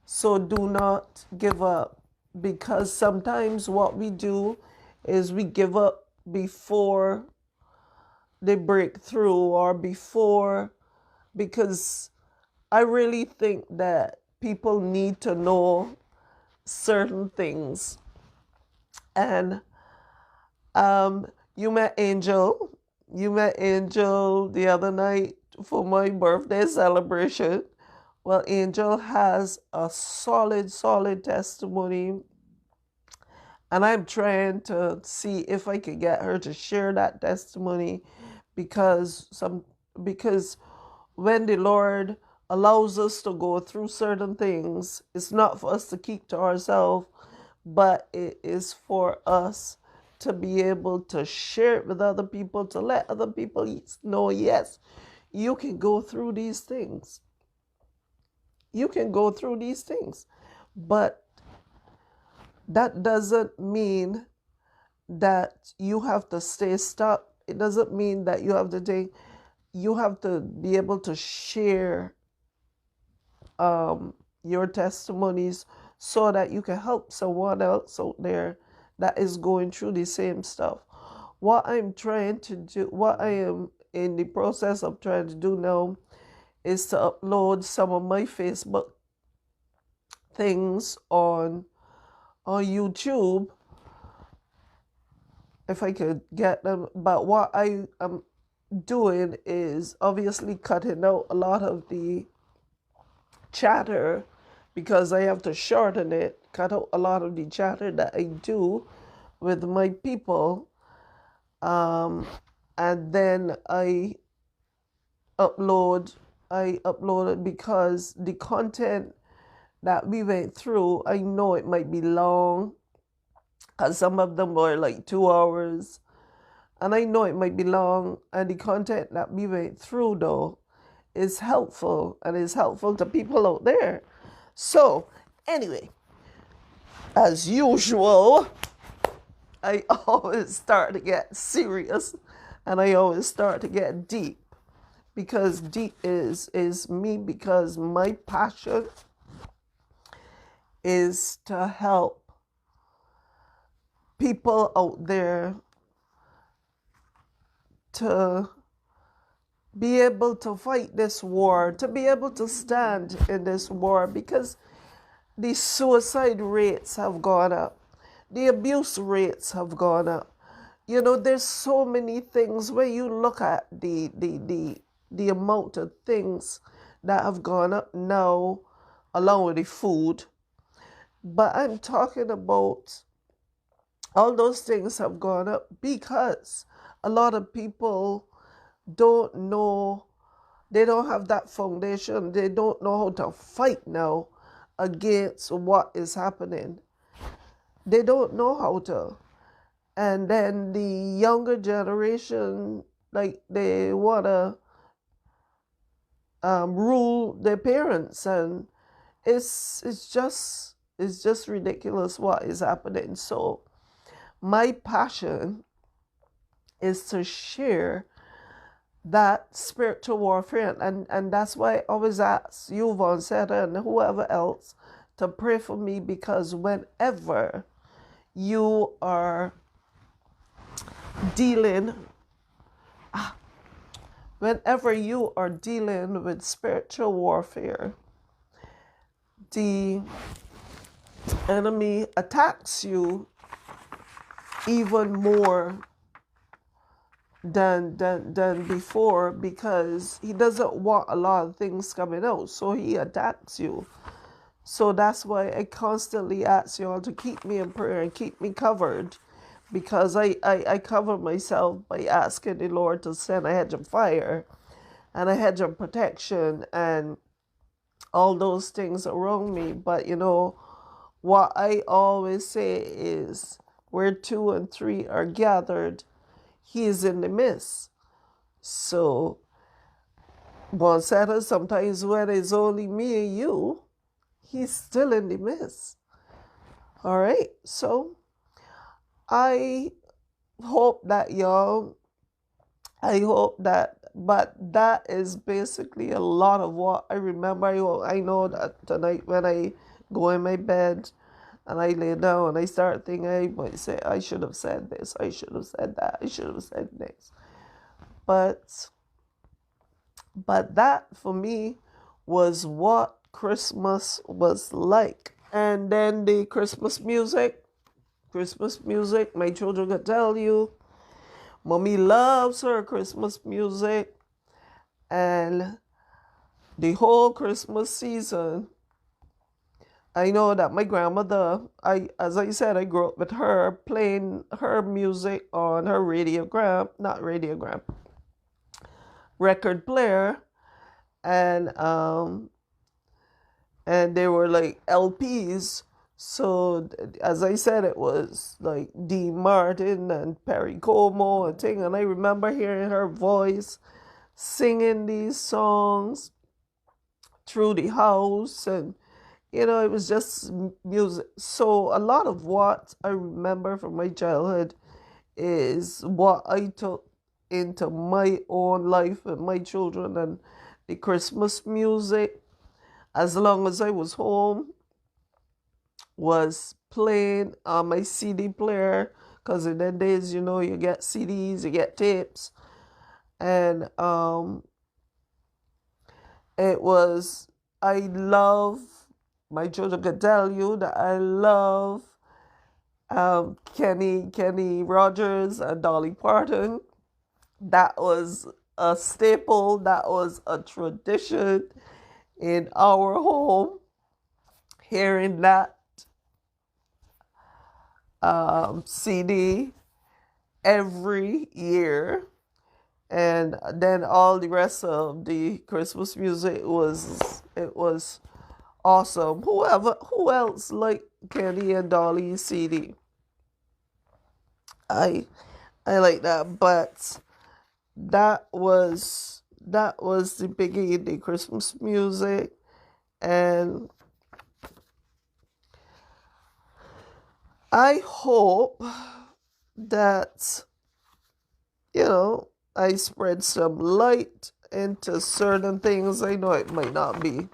[SPEAKER 1] so do not give up. Because sometimes what we do is we give up before they break through, or before, because I really think that people need to know certain things. And you met Angel. You met Angel the other night for my birthday celebration. Well, Angel has a solid testimony And I'm trying to see if I can get her to share that testimony, because because when the Lord allows us to go through certain things, it's not for us to keep to ourselves, but it is for us to be able to share it with other people, to let other people know, yes, you can go through these things. You can go through these things. But that doesn't mean that you have to stay stuck. It doesn't mean that you have to be able to share your testimonies so that you can help someone else out there that is going through the same stuff. What I'm trying to do, what I am in the process of trying to do now, is to upload some of my Facebook things on YouTube, if I could get them. But what I am doing is obviously cutting out a lot of the chatter, because I have to shorten it, cut out a lot of the chatter that I do with my people. And then upload I upload it, because the content that we went through, I know it might be long, because some of them were like 2 hours, and I know it might be long, and the content that we went through though is helpful, and is helpful to people out there. So anyway, as usual, I always start to get serious, and I always start to get deep, because deep is me, because my passion is to help people out there to be able to fight this war, to be able to stand in this war, because the suicide rates have gone up, the abuse rates have gone up. You know, there's so many things when you look at the amount of things that have gone up now, along with the food. But I'm talking about all those things have gone up because a lot of people don't know, they don't have that foundation, they don't know how to fight now against what is happening. They don't know how to. And then the younger generation, like, they want to rule their parents, and it's just ridiculous what is happening. So my passion is to share that spiritual warfare, and that's why I always ask you, Von Seta, and whoever else, to pray for me, because whenever you are dealing with spiritual warfare, the enemy attacks you even more than before, because he doesn't want a lot of things coming out, so he attacks you. So that's why I constantly ask you all to keep me in prayer and keep me covered, because I cover myself by asking the Lord to send a hedge of fire and a hedge of protection and all those things around me. But you know, what I always say is, where 2 and 3 are gathered, he is in the midst. So, Bonsetta, sometimes when it's only me and you, he's still in the midst. All right. So, I hope that but that is basically a lot of what I remember. I know that tonight when I go in my bed and I lay down and I start thinking, I might say, I should have said this, I should have said that, I should have said this. But that for me was what Christmas was like. And then the Christmas music, my children can tell you, Mommy loves her Christmas music. And the whole Christmas season, I know that my grandmother, as I said, I grew up with her playing her music on her not radiogram, record player, and they were like LPs. So as I said, it was like Dean Martin and Perry Como and thing, and I remember hearing her voice singing these songs through the house, and it was just music. So a lot of what I remember from my childhood is what I took into my own life and my children, and the Christmas music, as long as I was home, was playing on my CD player. Because in the days, you get CDs, you get tapes, and it was, I love, my children could tell you that I love Kenny Rogers and Dolly Parton. That was a staple. That was a tradition in our home. Hearing that CD every year, and then all the rest of the Christmas music was awesome. Who else like Kenny and Dolly CD? I I like that, but that was the biggie, the Christmas music, and I hope that I spread some light into certain things. I know it might not be.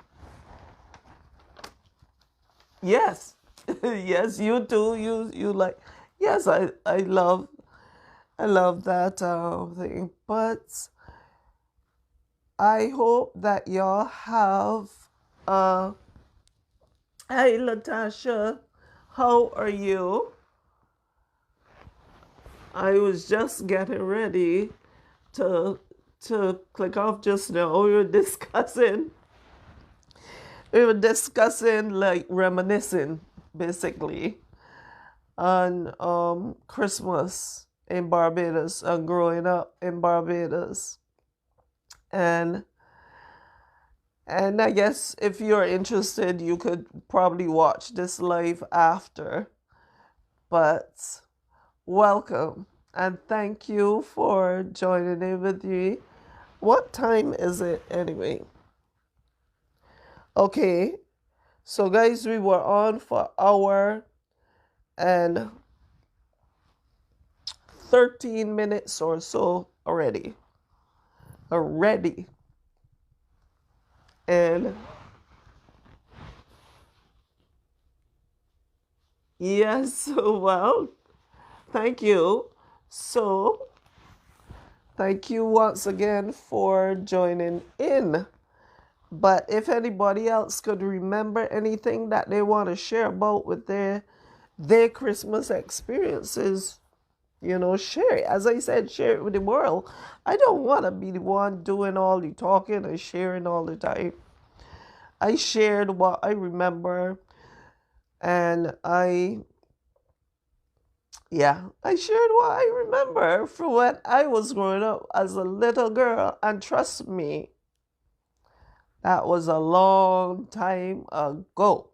[SPEAKER 1] Yes, yes, you too. You like. Yes, I love that thing, but I hope that y'all have. Uh, Hey, Latasha, how are you? I was just getting ready to click off just now. We were discussing like reminiscing basically on Christmas in Barbados and growing up in Barbados. And I guess if you're interested, you could probably watch this live after. But welcome and thank you for joining in with me. What time is it anyway? Okay, so guys, we were on for an hour and 13 minutes or so already. And yes, well, thank you. So, thank you once again for joining in. But if anybody else could remember anything that they want to share about with their Christmas experiences, share it. As I said, share it with the world. I don't want to be the one doing all the talking and sharing all the time. I shared what I remember, and I shared what I remember from when I was growing up as a little girl. And trust me, that was a long time ago.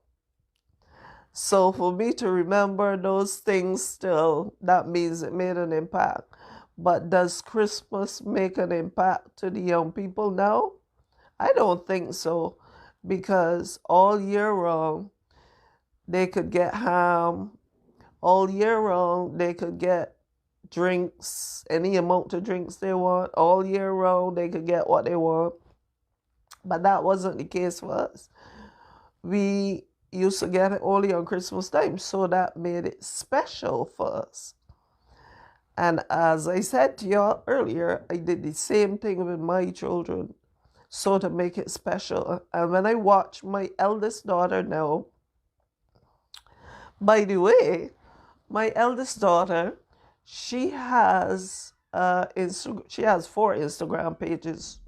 [SPEAKER 1] So for me to remember those things still, that means it made an impact. But does Christmas make an impact to the young people now? I don't think so, because all year round they could get ham. All year round they could get drinks, any amount of drinks they want. All year round they could get what they want. But that wasn't the case for us. We used to get it only on Christmas time, so that made it special for us. And as I said to y'all earlier, I did the same thing with my children, so to make it special. And when I watch my eldest daughter now, by the way, my eldest daughter, she has she has 4 Instagram pages,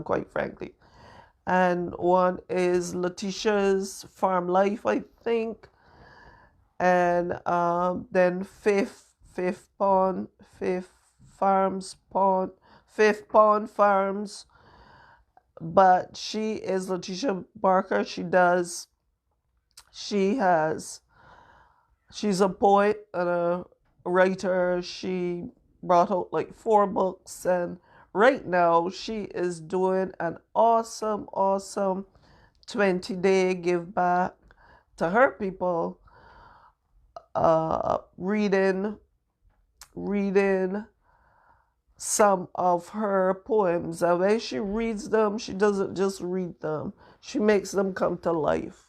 [SPEAKER 1] quite frankly. and one is Letitia's Farm Life, I think, and then Fifth Farms Pond, Fifth Pond Farms. But she is Letitia Barker. She has, she's a poet and a writer. She brought out like 4 books, and right now she is doing an awesome 20-day give back to her people, reading some of her poems. And when she reads them, she doesn't just read them, she makes them come to life.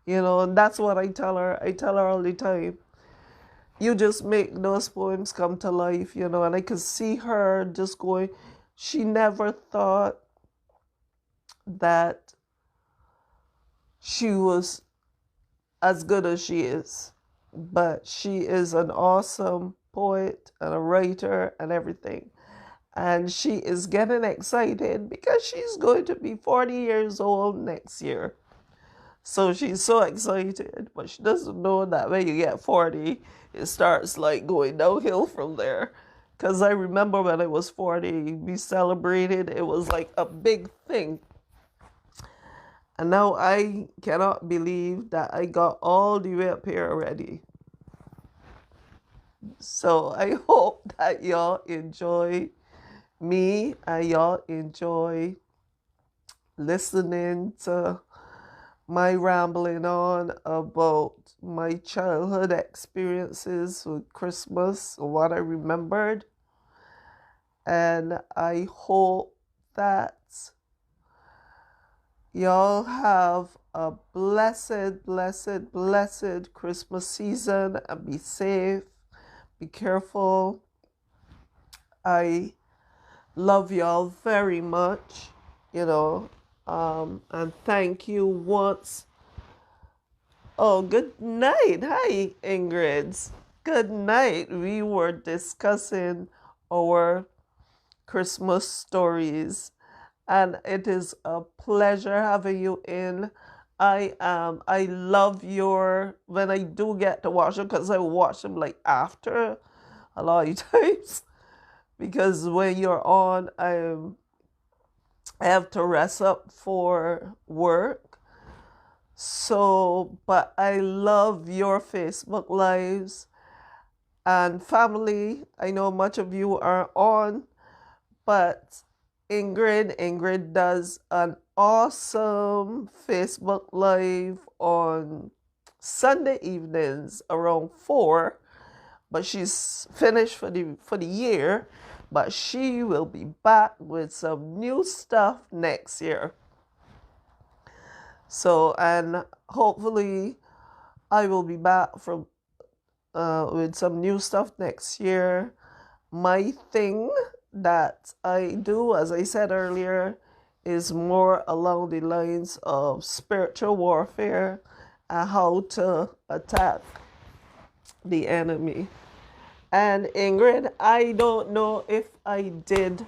[SPEAKER 1] And that's what I tell her. I tell her all the time, you just make those poems come to life, and I could see her just going, she never thought that she was as good as she is. But she is an awesome poet and a writer and everything. And she is getting excited because she's going to be 40 years old next year. So she's so excited, but she doesn't know that when you get 40, it starts like going downhill from there. Because I remember when I was 40, we celebrated, it was like a big thing. And now I cannot believe that I got all the way up here already. So I hope that y'all enjoy me and y'all enjoy listening to my rambling on about my childhood experiences with Christmas, what I remembered. And I hope that y'all have a blessed Christmas season, and be safe, be careful. I love y'all very much, and thank you once. Oh, good night. Hi, Ingrid. Good night. We were discussing our Christmas stories, and it is a pleasure having you in. I love when I do get to watch them, because I watch them like after a lot of times, because when you're on, I have to rest up for work. So, but I love your Facebook lives and family. I know much of you are on, but Ingrid does an awesome Facebook live on Sunday evenings around 4. But she's finished for the year. But she will be back with some new stuff next year. So, and hopefully I will be back with some new stuff next year. My thing that I do, as I said earlier, is more along the lines of spiritual warfare and how to attack the enemy. And Ingrid, I don't know if I did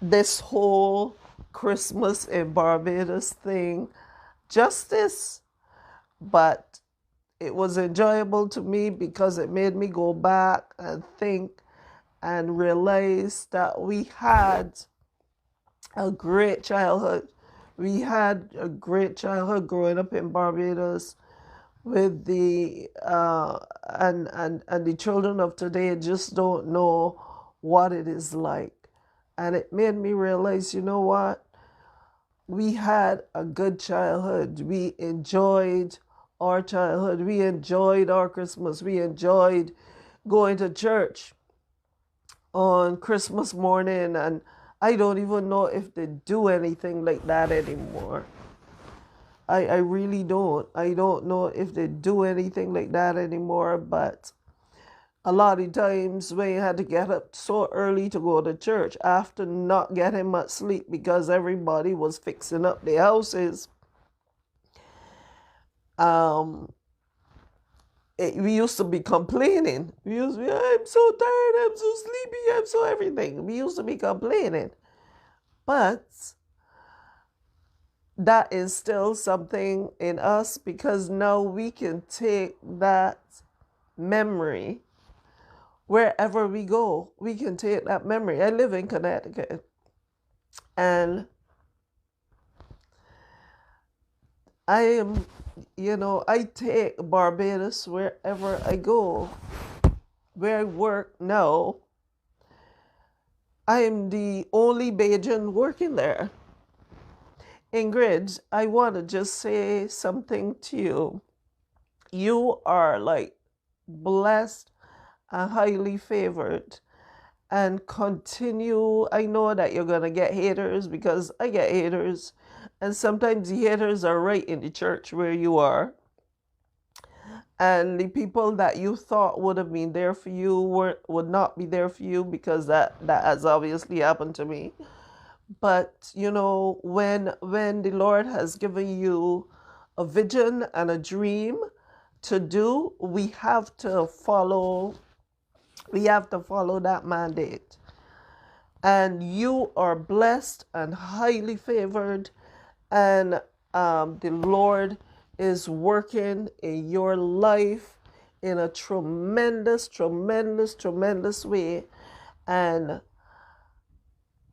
[SPEAKER 1] this whole Christmas in Barbados thing justice, but it was enjoyable to me because it made me go back and think and realize that we had a great childhood. We had a great childhood growing up in Barbados with the and the children of today just don't know what it is like. And it made me realize, you know what? We had a good childhood. We enjoyed our childhood. We enjoyed our Christmas. We enjoyed going to church on Christmas morning. And I don't even know if they do anything like that anymore. I really don't. I don't know if they do anything like that anymore, but a lot of times when you had to get up so early to go to church after not getting much sleep because everybody was fixing up their houses, we used to be complaining. We used to be, I'm so tired, I'm so sleepy, I'm so everything. We used to be complaining. But that is still something in us, because now we can take that memory wherever we go. We can take that memory. I live in Connecticut, and I am, I take Barbados wherever I go. Where I work now, I am the only Bajan working there. Ingrid, I want to just say something to you. You are like blessed and highly favored. And continue. I know that you're going to get haters, because I get haters. And sometimes the haters are right in the church where you are. And the people that you thought would have been there for you would not be there for you, because that has obviously happened to me. But when the Lord has given you a vision and a dream to do, we have to follow that mandate. And you are blessed and highly favored, and the Lord is working in your life in a tremendous, tremendous, tremendous way. And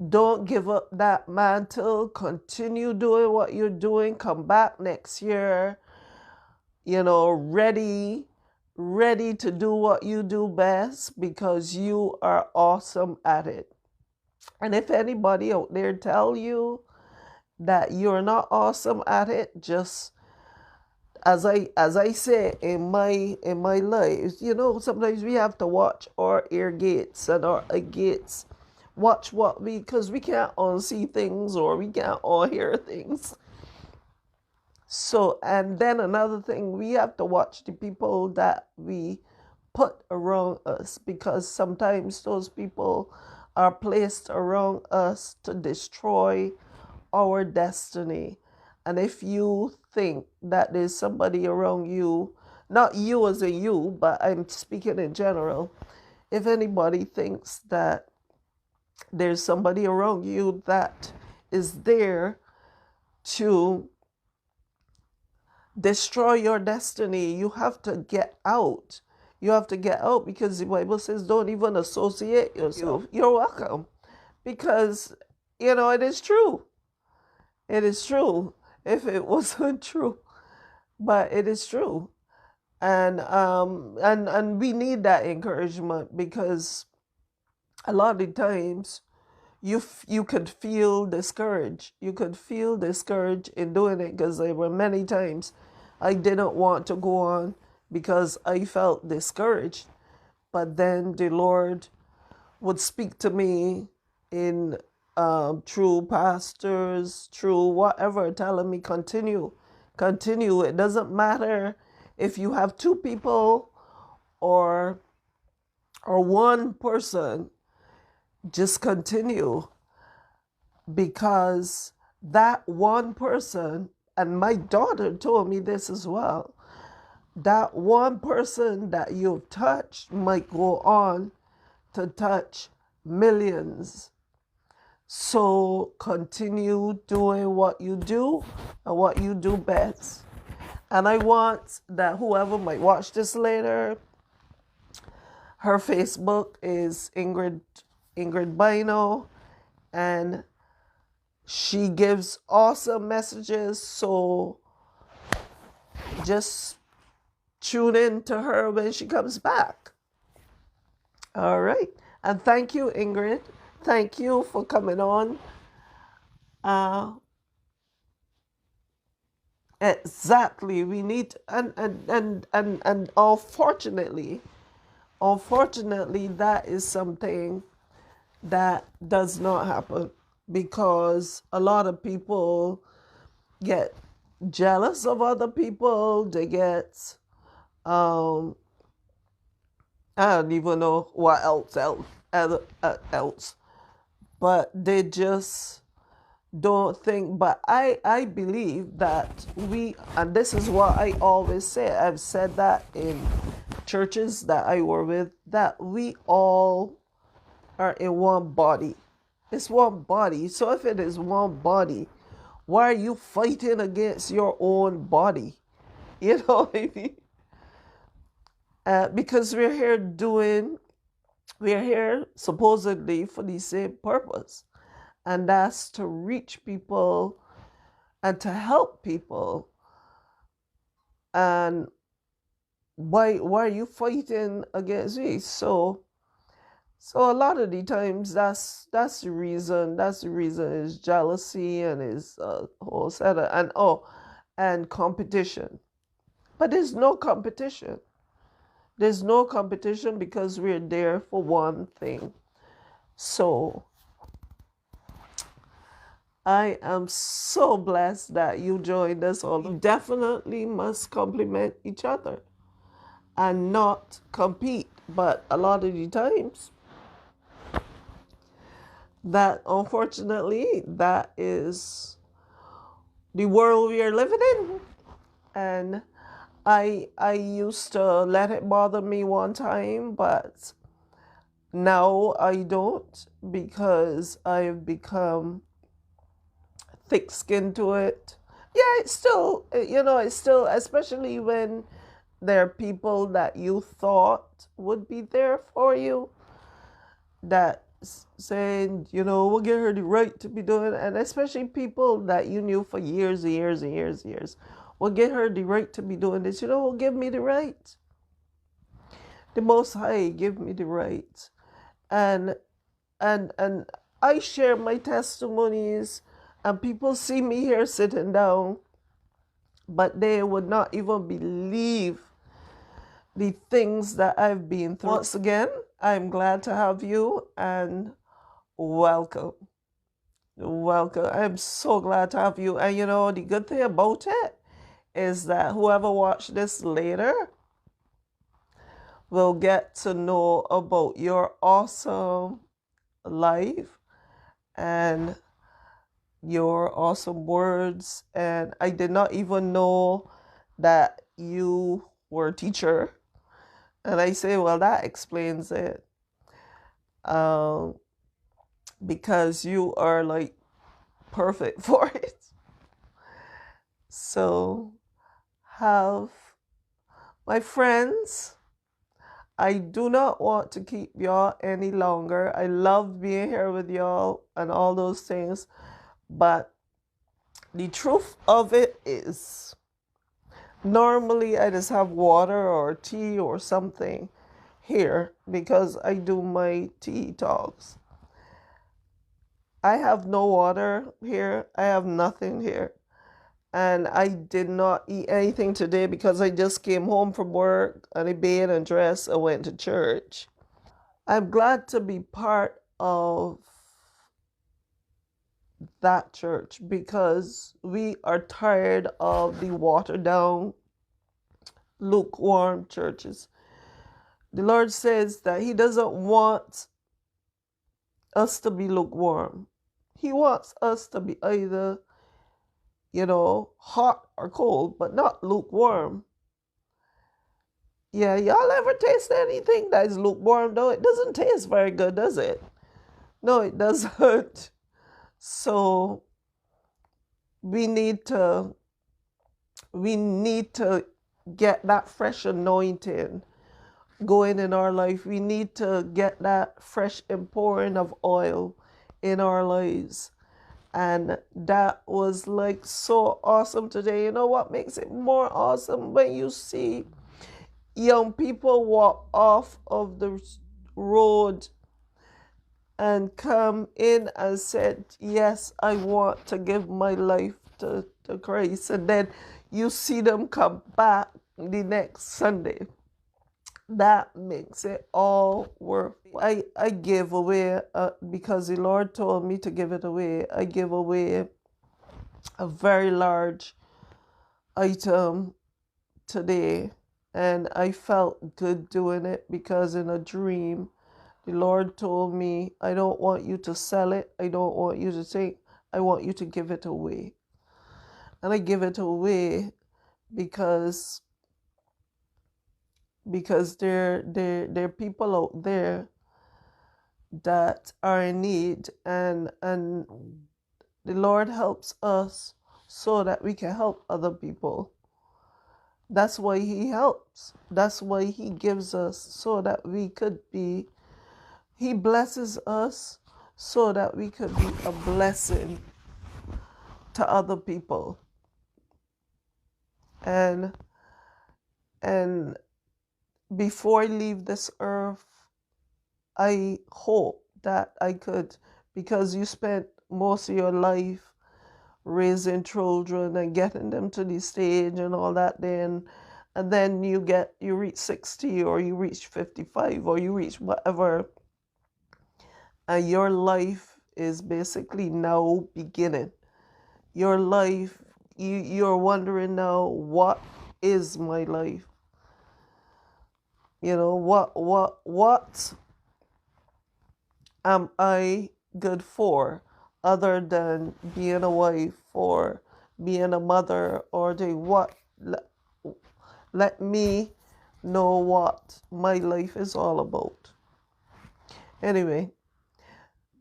[SPEAKER 1] don't give up that mantle. Continue doing what you're doing. Come back next year, ready to do what you do best, because you are awesome at it. And if anybody out there tell you that you're not awesome at it, just as I say in my life, sometimes we have to watch our ear gates and our eye gates. Watch because we can't all see things, or we can't all hear things. So, and then another thing, we have to watch the people that we put around us, because sometimes those people are placed around us to destroy our destiny. And if you think that there's somebody around you, not you as a you, but I'm speaking in general, if anybody thinks that there's somebody around you that is there to destroy your destiny, you have to get out. You have to get out, because the Bible says don't even associate yourself. You're welcome. Because, it is true. It is true. If it wasn't true, but it is true. And we need that encouragement, because a lot of the times you could feel discouraged. You could feel discouraged in doing it, because there were many times I didn't want to go on because I felt discouraged. But then the Lord would speak to me in through pastors, through whatever, telling me continue. It doesn't matter if you have two people or one person, just continue, because that one person, and my daughter told me this as well, that one person that you've touched might go on to touch millions. So continue doing what you do and what you do best. And I want that whoever might watch this later, her Facebook is Ingrid Bino, and she gives awesome messages. So just tune in to her when she comes back. All right. And thank you, Ingrid. Thank you for coming on. Exactly. We need, and unfortunately, that is something that does not happen, because a lot of people get jealous of other people. They get, I don't even know what else, but they just don't think. But I believe that and this is what I always say, I've said that in churches that I were with, that we all are in one body. It's one body. So if it is one body, Why are you fighting against your own body? You know what I mean? Because we're here supposedly for the same purpose, and that's to reach people and to help people. And why are you fighting against me? So a lot of the times that's the reason. That's the reason is jealousy and is whole set of, and competition. But there's no competition. There's no competition because we're there for one thing. So I am so blessed that you joined us all. We definitely must complement each other and not compete. But a lot of the times, that unfortunately, that is the world we are living in. And I used to let it bother me one time, but now I don't, because I've become thick-skinned to it. Yeah, it's still, it's still, especially when there are people that you thought would be there for you, that saying, we'll give her the right to be doing, and especially people that you knew for years and years and years and years, will give her the right to be doing this. Will give me the right. The Most High give me the right. And and I share my testimonies, and people see me here sitting down, but they would not even believe the things that I've been through. Once again, I'm glad to have you, and welcome. Welcome. I'm so glad to have you. And the good thing about it is that whoever watched this later will get to know about your awesome life and your awesome words. And I did not even know that you were a teacher. And I say, well, that explains it. Because you are like perfect for it. So, have my friends, I do not want to keep y'all any longer. I love being here with y'all and all those things. But the truth of it is, normally I just have water or tea or something here because I do my tea talks. I have no water here. I have nothing here. And I did not eat anything today because I just came home from work and I bathed and dressed and went to church. I'm glad to be part of that church because we are tired of the watered down, lukewarm churches. The Lord says that He doesn't want us to be lukewarm. He wants us to be either, hot or cold, but not lukewarm. Yeah, y'all ever taste anything that is lukewarm though? It doesn't taste very good, does it? No, it doesn't. So we need to get that fresh anointing going in our life. We need to get that fresh pouring of oil in our lives. And that was like so awesome today. You know what makes it more awesome? When you see young people walk off of the road and come in and said, yes, I want to give my life to Christ. And then you see them come back the next Sunday. That makes it all worth it. I gave away, because the Lord told me to give it away, I gave away a very large item today. And I felt good doing it because in a dream, the Lord told me, I don't want you to sell it. I don't want you to take, I want you to give it away. And I give it away because there are people out there that are in need, and the Lord helps us so that we can help other people. That's why he helps. That's why he gives us so that we could be, he blesses us so that we could be a blessing to other people. And and before I leave this earth, I hope that I could, because you spent most of your life raising children and getting them to the stage and all that, and then you reach 60 or you reach 55 or you reach whatever, and your life is basically now beginning. Your life, you're wondering now, what is my life? You know, what am I good for, other than being a wife or being a mother or doing what? Let me know what my life is all about. Anyway,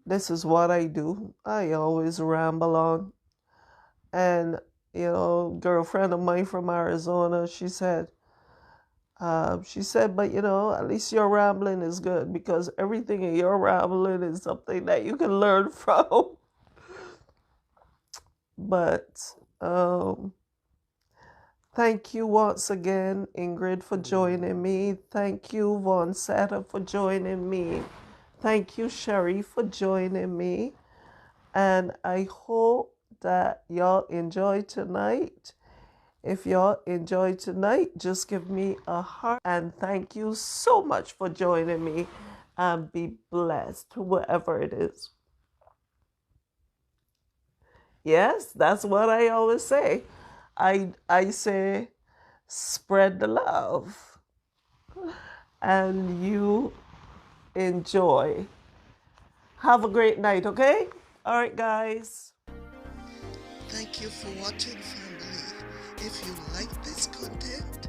[SPEAKER 1] this is what I do. I always ramble on. And, girlfriend of mine from Arizona, she said, but at least your rambling is good, because everything in your rambling is something that you can learn from. But thank you once again, Ingrid, for joining me. Thank you, Von Setta, for joining me. Thank you, Sherry, for joining me. And I hope that y'all enjoy tonight. If y'all enjoy tonight, just give me a heart. And thank you so much for joining me. And be blessed, whoever it is. Yes, that's what I always say. I say, spread the love. And you enjoy. Have a great night, okay? All right, guys. Thank you for watching, family. If you like this content,